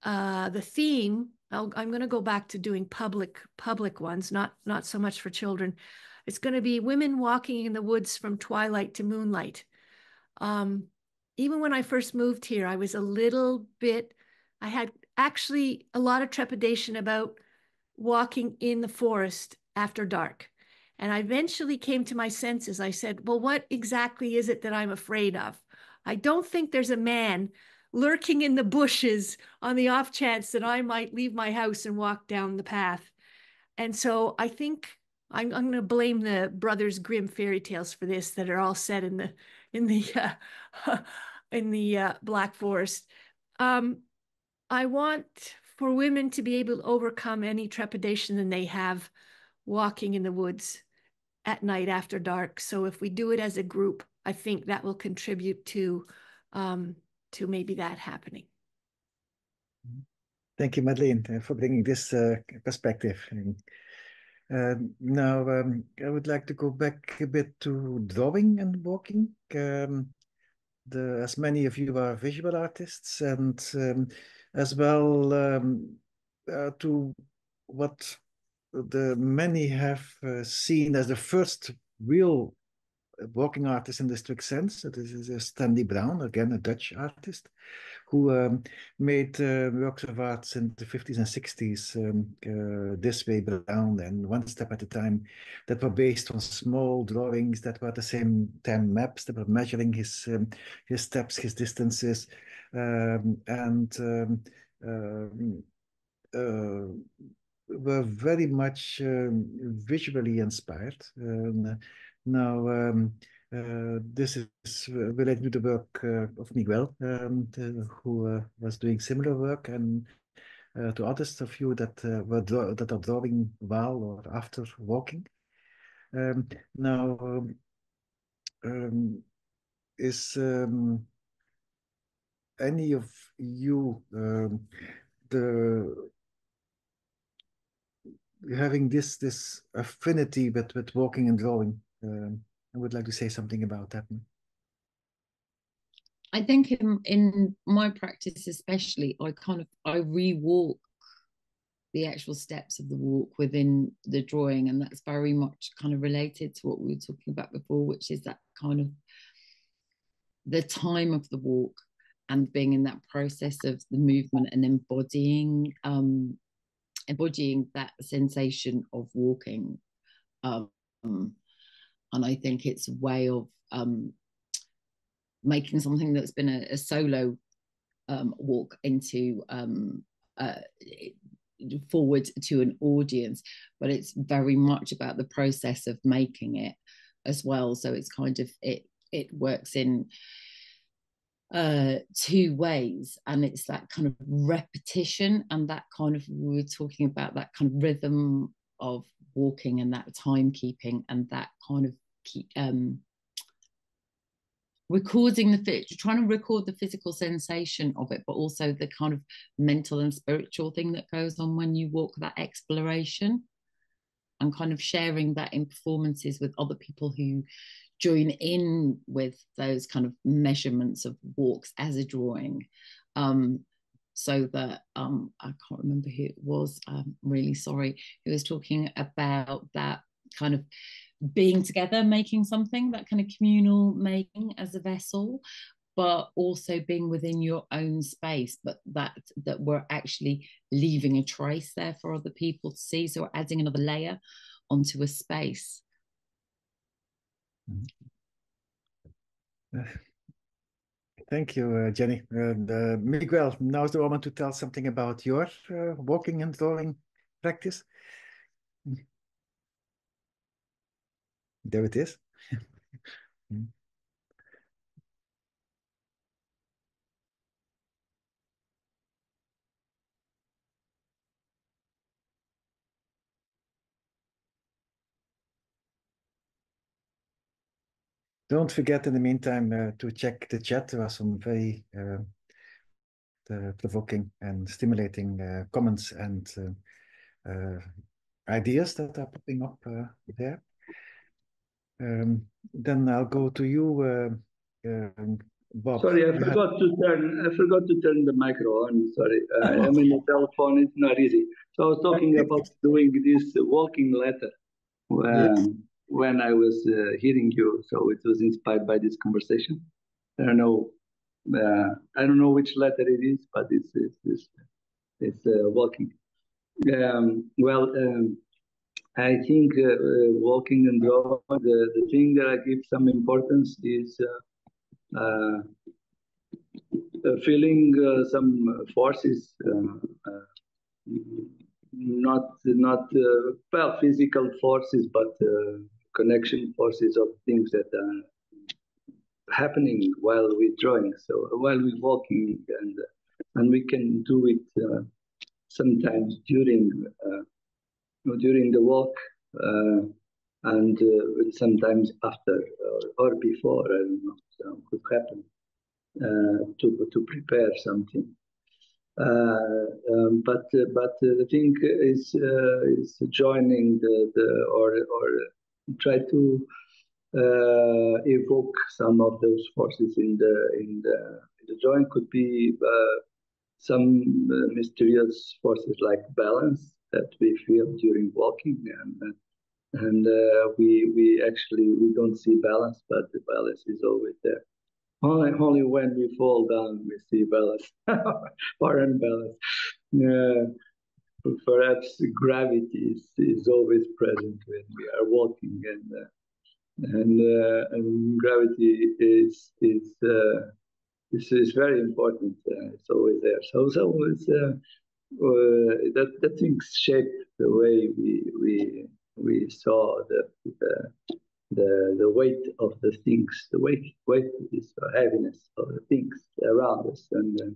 the theme. I'm going to go back to doing public ones, not so much for children. It's going to be women walking in the woods from twilight to moonlight. Even when I first moved here, I was I had actually a lot of trepidation about walking in the forest after dark. And I eventually came to my senses. I said, well, what exactly is it that I'm afraid of? I don't think there's a man lurking in the bushes on the off chance that I might leave my house and walk down the path. And so I think I'm going to blame the Brothers Grimm fairy tales for this, that are all set in the Black Forest. I want for women to be able to overcome any trepidation that they have walking in the woods at night after dark. So if we do it as a group, I think that will contribute to maybe that happening. Thank you, Madeleine, for bringing this perspective. Now, I would like to go back a bit to drawing and walking. As many of you are visual artists, and as well to what the many have seen as the first real walking artist in the strict sense. This is Stanley Brown, again a Dutch artist, who made works of art in the 50s and 60s this way around, and one step at a time, that were based on small drawings that were at the same time maps that were measuring his steps, his distances, and were very much visually inspired. Now, this is related to the work of Miguel, who was doing similar work, and to others of you that are drawing while or after walking. Now, is any of you having this affinity with walking and drawing? I would like to say something about that. I think in my practice especially, I re-walk the actual steps of the walk within the drawing, and that's very much kind of related to what we were talking about before, which is that kind of the time of the walk and being in that process of the movement and embodying that sensation of walking. And I think it's a way of making something that's been a solo walk into forward to an audience, but it's very much about the process of making it as well. So it's kind of it works in two ways, and it's that kind of repetition and that kind of, we were talking about that kind of rhythm of walking and that timekeeping and that kind of trying to record the physical sensation of it, but also the kind of mental and spiritual thing that goes on when you walk, that exploration, and kind of sharing that in performances with other people who join in with those kind of measurements of walks as a drawing. So that I can't remember who it was, I'm really sorry, who was talking about that kind of being together, making something, that kind of communal making as a vessel, but also being within your own space, but that we're actually leaving a trace there for other people to see. So we're adding another layer onto a space. Thank you, Jenny. Miguel, now is the moment to tell something about your walking and drawing practice. There it is. Don't forget in the meantime to check the chat. There are some very provoking and stimulating comments and ideas that are popping up there. Then I'll go to you, Bob. Sorry, I forgot to turn the micro on. Sorry, I mean the telephone is not easy. So I was talking about doing this walking letter when I was hearing you. So it was inspired by this conversation. I don't know which letter it is, but it's walking. I think walking and drawing, the thing that I give some importance is feeling some forces, not physical forces, but connection forces of things that are happening while we're drawing. So while we're walking, and we can do it sometimes during the walk, and sometimes after or before. I don't know. So could happen to prepare something. But the thing is joining or try to evoke some of those forces in the drawing. Could be some mysterious forces like balance that we feel during walking, and we actually don't see balance, but the balance is always there. Only when we fall down we see balance or unbalance. Perhaps gravity is always present when we are walking, and gravity is very important. It's always there. So it's that things shape the way we saw the weight of the things. The weight is the heaviness of the things around us, and I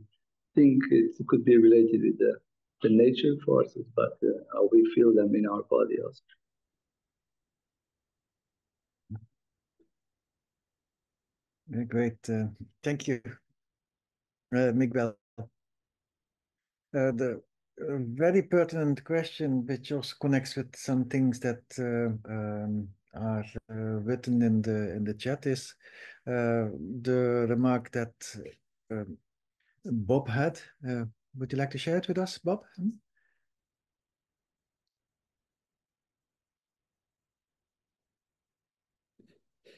think it could be related with the nature forces, but how we feel them in our body also. Great, thank you, Miguel. The very pertinent question, which also connects with some things that are written in the chat, is the remark that Bob had. Would you like to share it with us, Bob?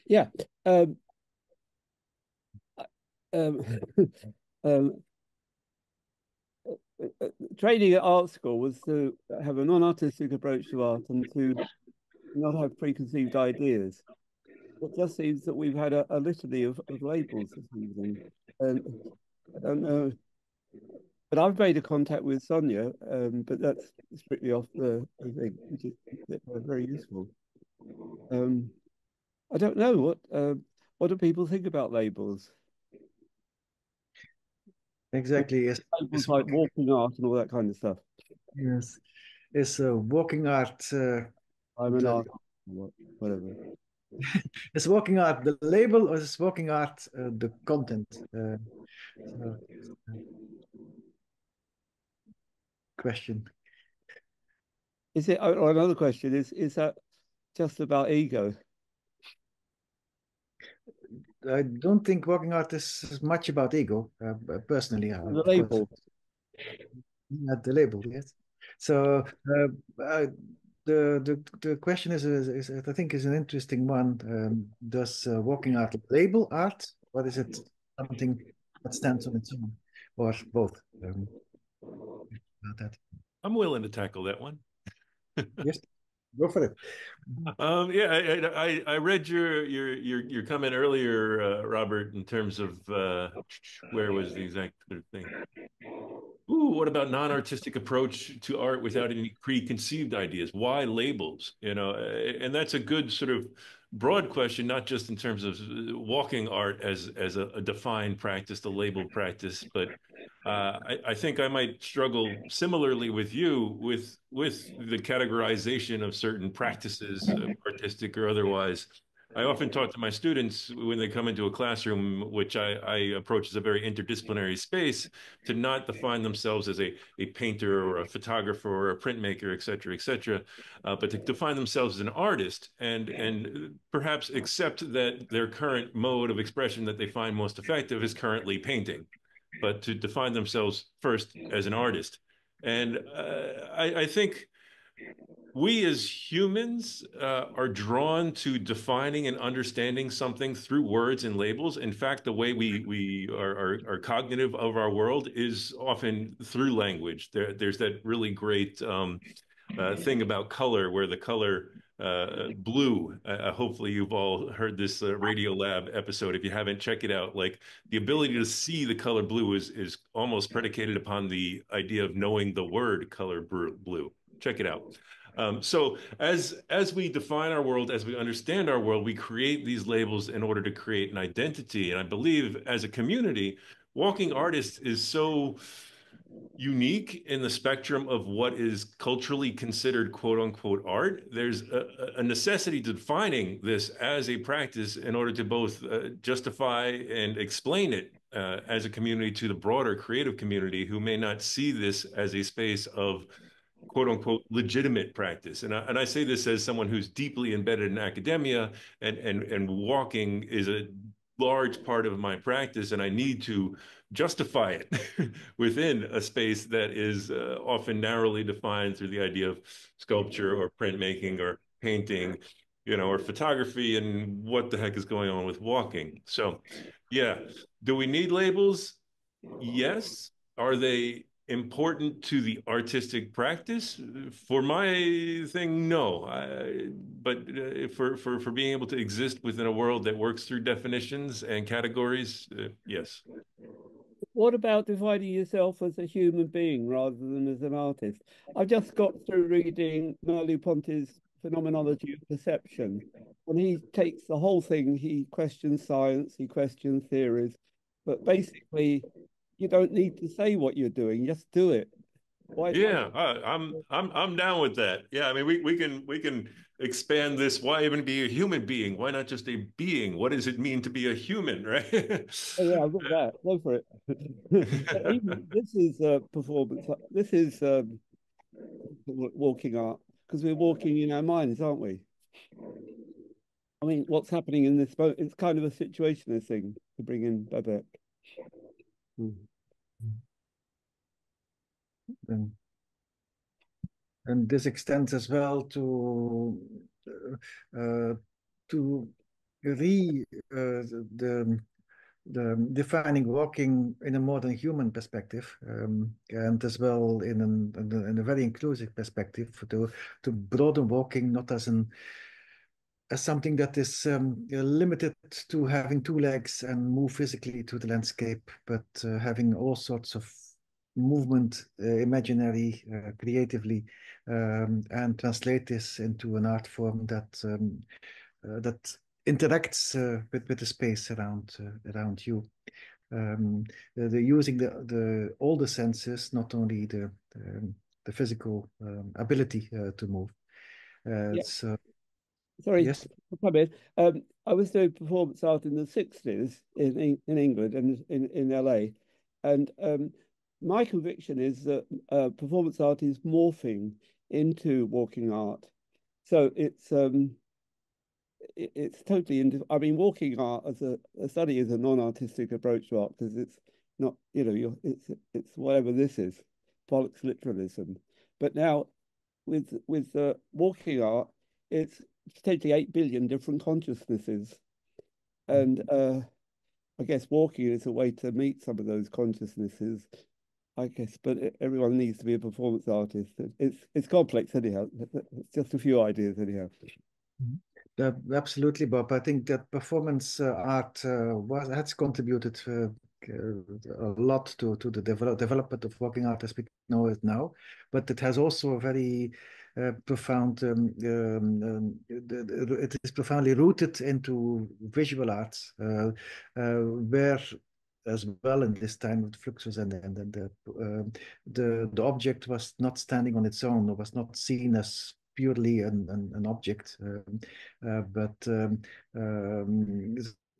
Yeah. Training at art school was to have a non-artistic approach to art and to not have preconceived ideas. It just seems that we've had a litany of labels this evening. I don't know But I've made a contact with Sonia, but that's strictly off the thing, which is very useful. I don't know what do people think about labels? Exactly. Yes. Labels like walking art and all that kind of stuff. Yes. Is walking art. I'm an artist, whatever. Is walking art the label, or is walking art the content? Question. Is it? Or another question is that just about ego? I don't think walking art is much about ego, personally. The label. At the label, yes. So the question is I think is an interesting one. Does walking art label art, or is it something that stands on its own, or both? About that. I'm willing to tackle that one. Yes, go for it. Yeah, I read your comment earlier, Robert, in terms of where was the exact thing? Ooh, what about non-artistic approach to art without any preconceived ideas? Why labels? You know, and that's a good sort of broad question, not just in terms of walking art as a defined practice, the labeled practice, but I think I might struggle similarly with you with the categorization of certain practices, artistic or otherwise. I often talk to my students when they come into a classroom, which I approach as a very interdisciplinary space, to not define themselves as a painter or a photographer or a printmaker, et cetera, but to define themselves as an artist and perhaps accept that their current mode of expression that they find most effective is currently painting, but to define themselves first as an artist. And I think we as humans are drawn to defining and understanding something through words and labels. In fact, the way we are cognitive of our world is often through language. There's that really great thing about color, where the color blue, hopefully you've all heard this Radio Lab episode. If you haven't, check it out. Like, the ability to see the color blue is almost predicated upon the idea of knowing the word color blue. Check it out. So as we define our world, as we understand our world, we create these labels in order to create an identity. And I believe as a community, Walking Artists is so unique in the spectrum of what is culturally considered quote unquote art. There's a necessity to defining this as a practice in order to both justify and explain it as a community to the broader creative community, who may not see this as a space of quote unquote legitimate practice. And I say this as someone who's deeply embedded in academia, and walking is a large part of my practice, and I need to justify it within a space that is often narrowly defined through the idea of sculpture or printmaking or painting, you know, or photography, and what the heck is going on with walking. So yeah, do we need labels? Yes. Are they important to the artistic practice? For my thing, no. But for being able to exist within a world that works through definitions and categories, yes. What about defining yourself as a human being rather than as an artist? I've just got through reading Merleau-Ponty's Phenomenology of Perception, and he takes the whole thing. He questions science, he questions theories, but basically, you don't need to say what you're doing; just do it. Why? Yeah, I'm down with that. Yeah, I mean, we can expand this. Why even be a human being? Why not just a being? What does it mean to be a human, right? Oh, yeah, I've got that. Go for it. Even, this is performance. This is walking art, because we're walking in our minds, aren't we? I mean, what's happening in this boat? It's kind of a situationist thing, to bring in Babak. And this extends as well to the defining walking in a more than human perspective, and as well in a very inclusive perspective, to broaden walking not as something that is limited to having two legs and move physically to the landscape, but having all sorts of movement, imaginary, creatively, and translate this into an art form that that interacts with the space around you. Using all the senses, not only the physical ability to move. Yeah. So, sorry, yes. I was doing performance art in the 60s in England and in LA, and my conviction is that performance art is morphing into walking art. So it's totally. I mean, walking art as a study is a non-artistic approach to art because it's not, you know, it's whatever this is, Pollock's literalism. But now with walking art, it's potentially 8 billion different consciousnesses, and I guess walking is a way to meet some of those consciousnesses, I guess. But everyone needs to be a performance artist. It's complex anyhow. It's just a few ideas anyhow. Absolutely, Bob. I think that performance art has contributed a lot to the development of walking art as we know it now, but it has also a very profound. It is profoundly rooted into visual arts, where, as well, in this time of Fluxus, and the object was not standing on its own, or was not seen as purely an object, but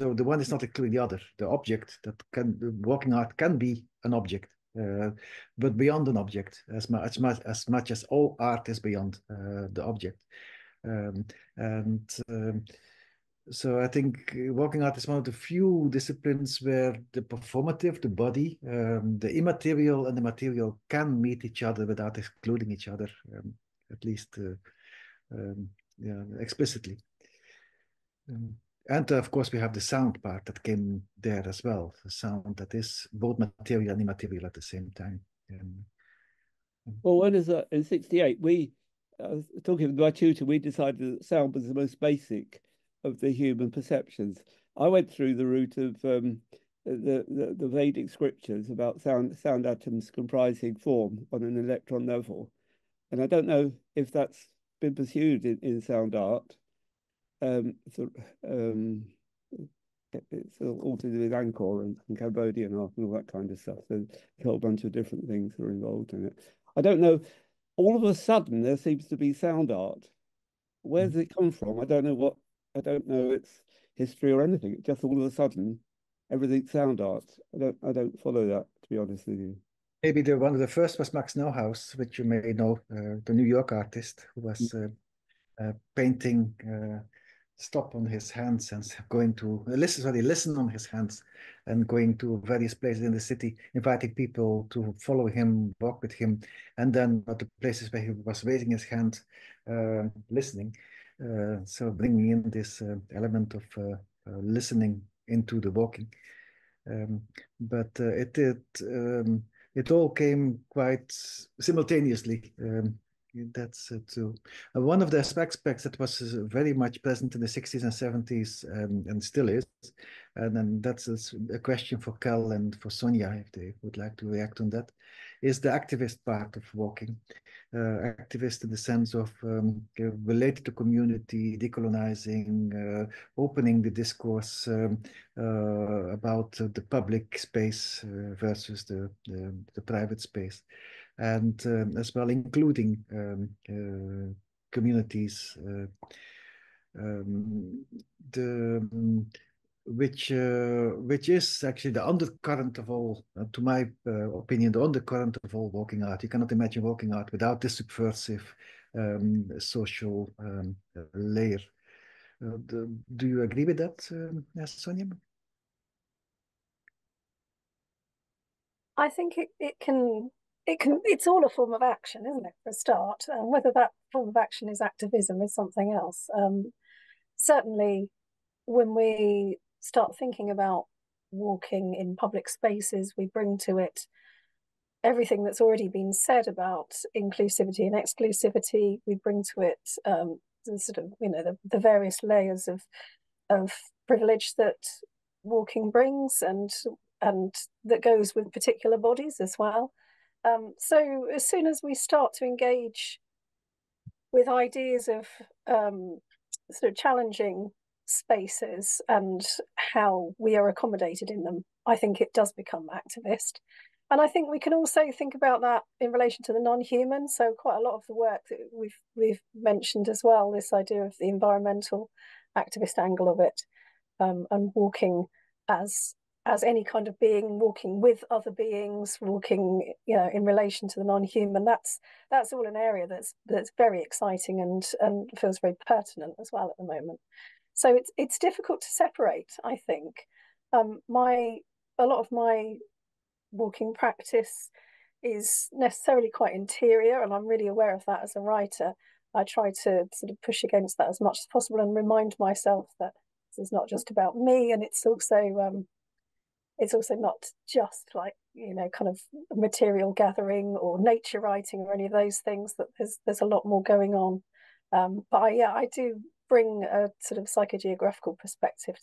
so the one is not including the other. The object walking art can be an object, but beyond an object, as much as all art is beyond the object, so I think walking art is one of the few disciplines where the performative, the body, the immaterial and the material can meet each other without excluding each other, at least yeah, explicitly. And of course, we have the sound part that came there as well, the sound that is both material and immaterial at the same time. Well, when is that? In '68, talking with my tutor, we decided that sound was the most basic of the human perceptions. I went through the route of the Vedic scriptures about sound atoms comprising form on an electron level, and I don't know if that's been pursued in sound art. It's all to do with Angkor and Cambodian art and all that kind of stuff. So a whole bunch of different things are involved in it. I don't know. All of a sudden, there seems to be sound art. Where does it come from? I don't know its history or anything. It just all of a sudden, everything's sound art. I don't follow that, to be honest with you. Maybe one of the first was Max Neuhaus, which you may know, the New York artist who was painting stop on his hands and going to listen on his hands and going to various places in the city, inviting people to follow him, walk with him, and then at the places where he was raising his hand, listening. So bringing in this element of listening into the walking. But it all came quite simultaneously. That's true. One of the aspects that was very much present in the 60s and 70s and still is, and then that's a question for Cal and for Sonia, if they would like to react on that, is the activist part of walking. Activist in the sense of related to community, decolonizing, opening the discourse about the public space versus the private space. And as well, including communities, which is actually the undercurrent of all, to my opinion, the undercurrent of all walking art. You cannot imagine walking art without this subversive social layer. Do you agree with that, Sonia? I think it's all a form of action, isn't it, for a start? Whether that form of action is activism is something else. Certainly, when we start thinking about walking in public spaces, we bring to it everything that's already been said about inclusivity and exclusivity. We bring to it the sort of, the various layers of privilege that walking brings and that goes with particular bodies as well. So as soon as we start to engage with ideas of sort of challenging spaces and how we are accommodated in them, I think it does become activist. And I think we can also think about that in relation to the non-human. So quite a lot of the work that we've mentioned as well, this idea of the environmental activist angle of it, and walking as any kind of being, walking with other beings, walking, you know, in relation to the non-human. That's all an area that's very exciting and feels very pertinent as well at the moment. So it's difficult to separate, I think. A lot of my walking practice is necessarily quite interior, and I'm really aware of that as a writer. I try to sort of push against that as much as possible and remind myself that this is not just about me, and it's also not just like, you know, kind of material gathering or nature writing or any of those things, that there's a lot more going on. But I do bring a sort of psychogeographical perspective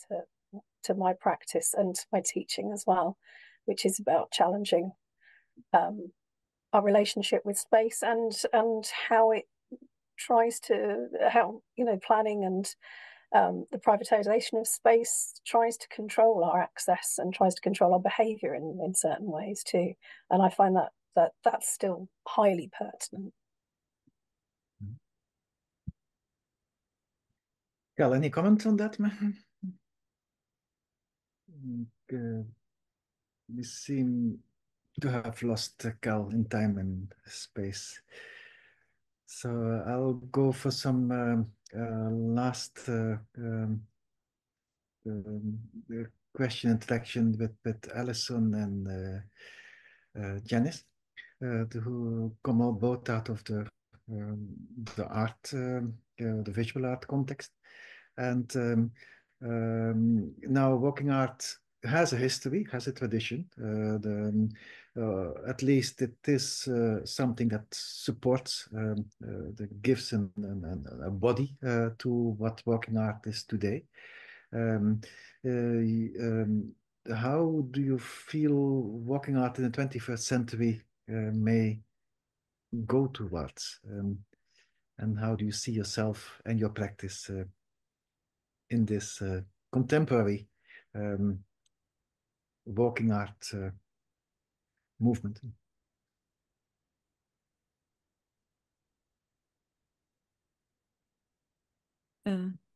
to my practice and my teaching as well, which is about challenging our relationship with space and how it tries to, how, you know, planning and the privatization of space tries to control our access and tries to control our behavior in certain ways too. And I find that's still highly pertinent. Cal, any comment on that? We seem to have lost Cal in time and space. So I'll go for some last question interaction with Alison and Janice, who come both out of the art, the visual art context. And now walking art has a history, has a tradition. At least it is something that supports, that gives a body to what walking art is today. How do you feel walking art in the 21st century may go towards? And how do you see yourself and your practice in this contemporary walking art movement?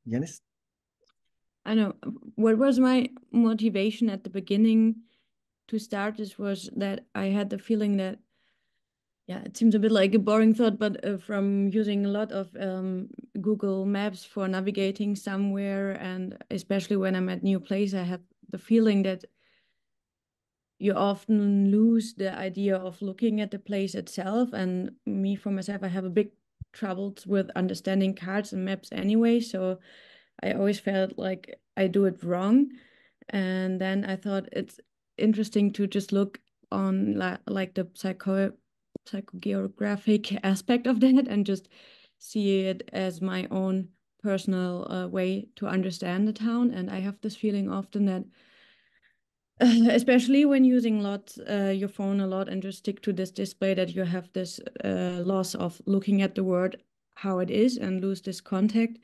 Janice? I know what was my motivation at the beginning to start this was that I had the feeling that, yeah, it seems a bit like a boring thought, but from using a lot of Google Maps for navigating somewhere, and especially when I'm at new place, I have the feeling that you often lose the idea of looking at the place itself. And me, for myself, I have a big troubles with understanding cards and maps anyway, so I always felt like I do it wrong. And then I thought it's interesting to just look on like the psychogeographic aspect of that and just see it as my own personal way to understand the town. And I have this feeling often that especially when using your phone a lot and just stick to this display, that you have this loss of looking at the word how it is and lose this contact.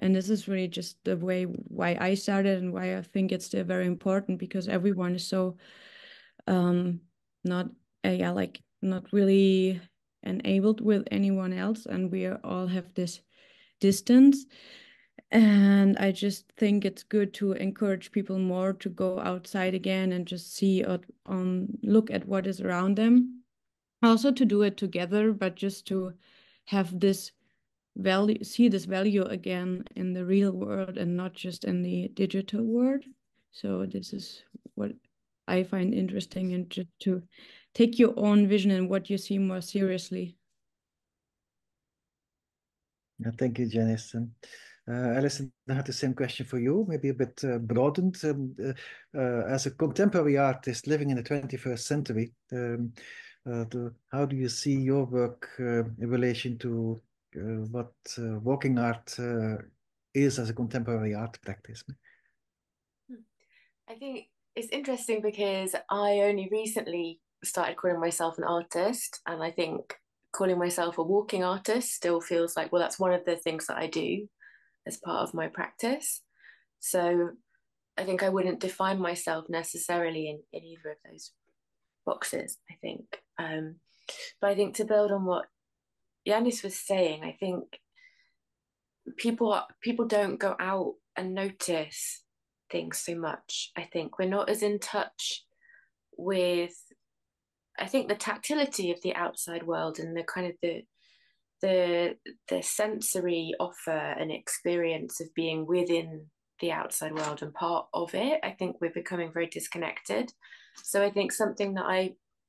And this is really just the way why I started and why I think it's still very important, because everyone is so not really enabled with anyone else, and we all have this distance. And I just think it's good to encourage people more to go outside again and just see look at what is around them. Also to do it together, but just to have this value, see this value again in the real world and not just in the digital world. So this is what I find interesting, and just to take your own vision and what you see more seriously. Thank you, Janice. Alison, I had the same question for you, maybe a bit broadened. As a contemporary artist living in the 21st century, how do you see your work in relation to what walking art is as a contemporary art practice? I think it's interesting because I only recently started calling myself an artist, and I think calling myself a walking artist still feels like, well, that's one of the things that I do as part of my practice. So I think I wouldn't define myself necessarily in either of those boxes, I think. But I think to build on what Janice was saying, I think people don't go out and notice things so much. I think we're not as in touch with, I think, the tactility of the outside world and the kind of the sensory offer and experience of being within the outside world and part of it. I think we're becoming very disconnected. So I think something that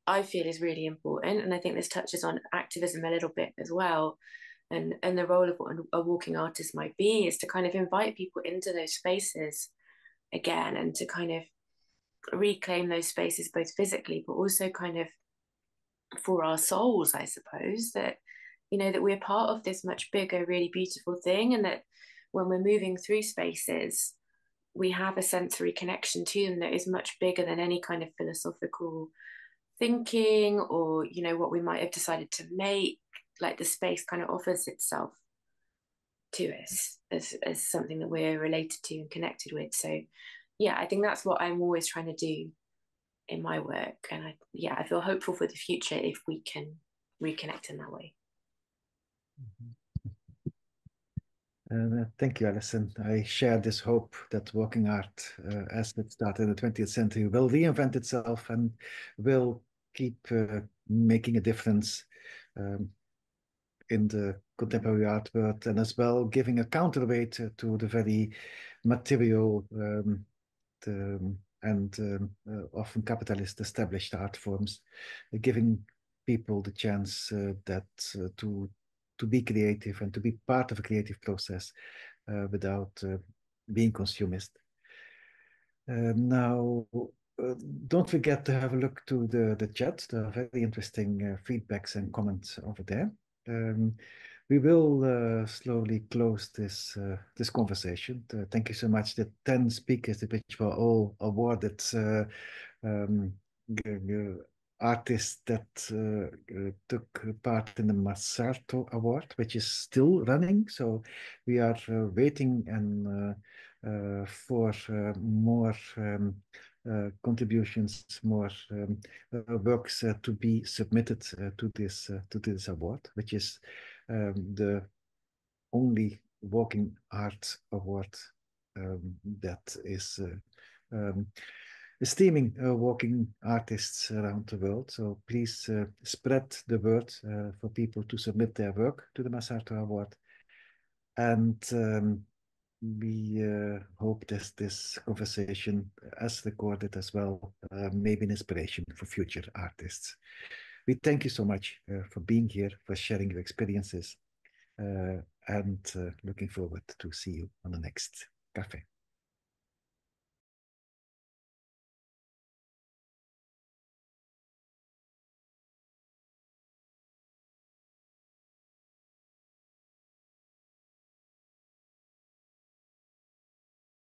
I feel is really important, and I think this touches on activism a little bit as well, and the role of what a walking artist might be, is to kind of invite people into those spaces again, and to kind of reclaim those spaces both physically but also kind of for our souls, I suppose, that, you know, that we're part of this much bigger, really beautiful thing, and that when we're moving through spaces, we have a sensory connection to them that is much bigger than any kind of philosophical thinking, or, you know, what we might have decided to make. Like, the space kind of offers itself to us as something that we're related to and connected with. So yeah, I think that's what I'm always trying to do in my work, and I feel hopeful for the future if we can reconnect in that way. Thank you, Alison. I share this hope that walking art, as it started in the 20th century, will reinvent itself and will keep making a difference in the contemporary art world, and as well giving a counterweight to the very material and often capitalist established art forms, giving people the chance to be creative and to be part of a creative process without being consumist. Now, don't forget to have a look to the chat. There are very interesting feedbacks and comments over there. We will slowly close this conversation. Thank you so much. The 10 speakers, which were all awarded artists that took part in the Marŝarto Award, which is still running. So we are waiting and for more contributions, more works to be submitted to this award, which is the only walking art award that is esteeming walking artists around the world. So please spread the word for people to submit their work to the Marŝarto Award. And we hope that this conversation, as recorded as well, may be an inspiration for future artists. We thank you so much for being here, for sharing your experiences, and looking forward to see you on the next cafe.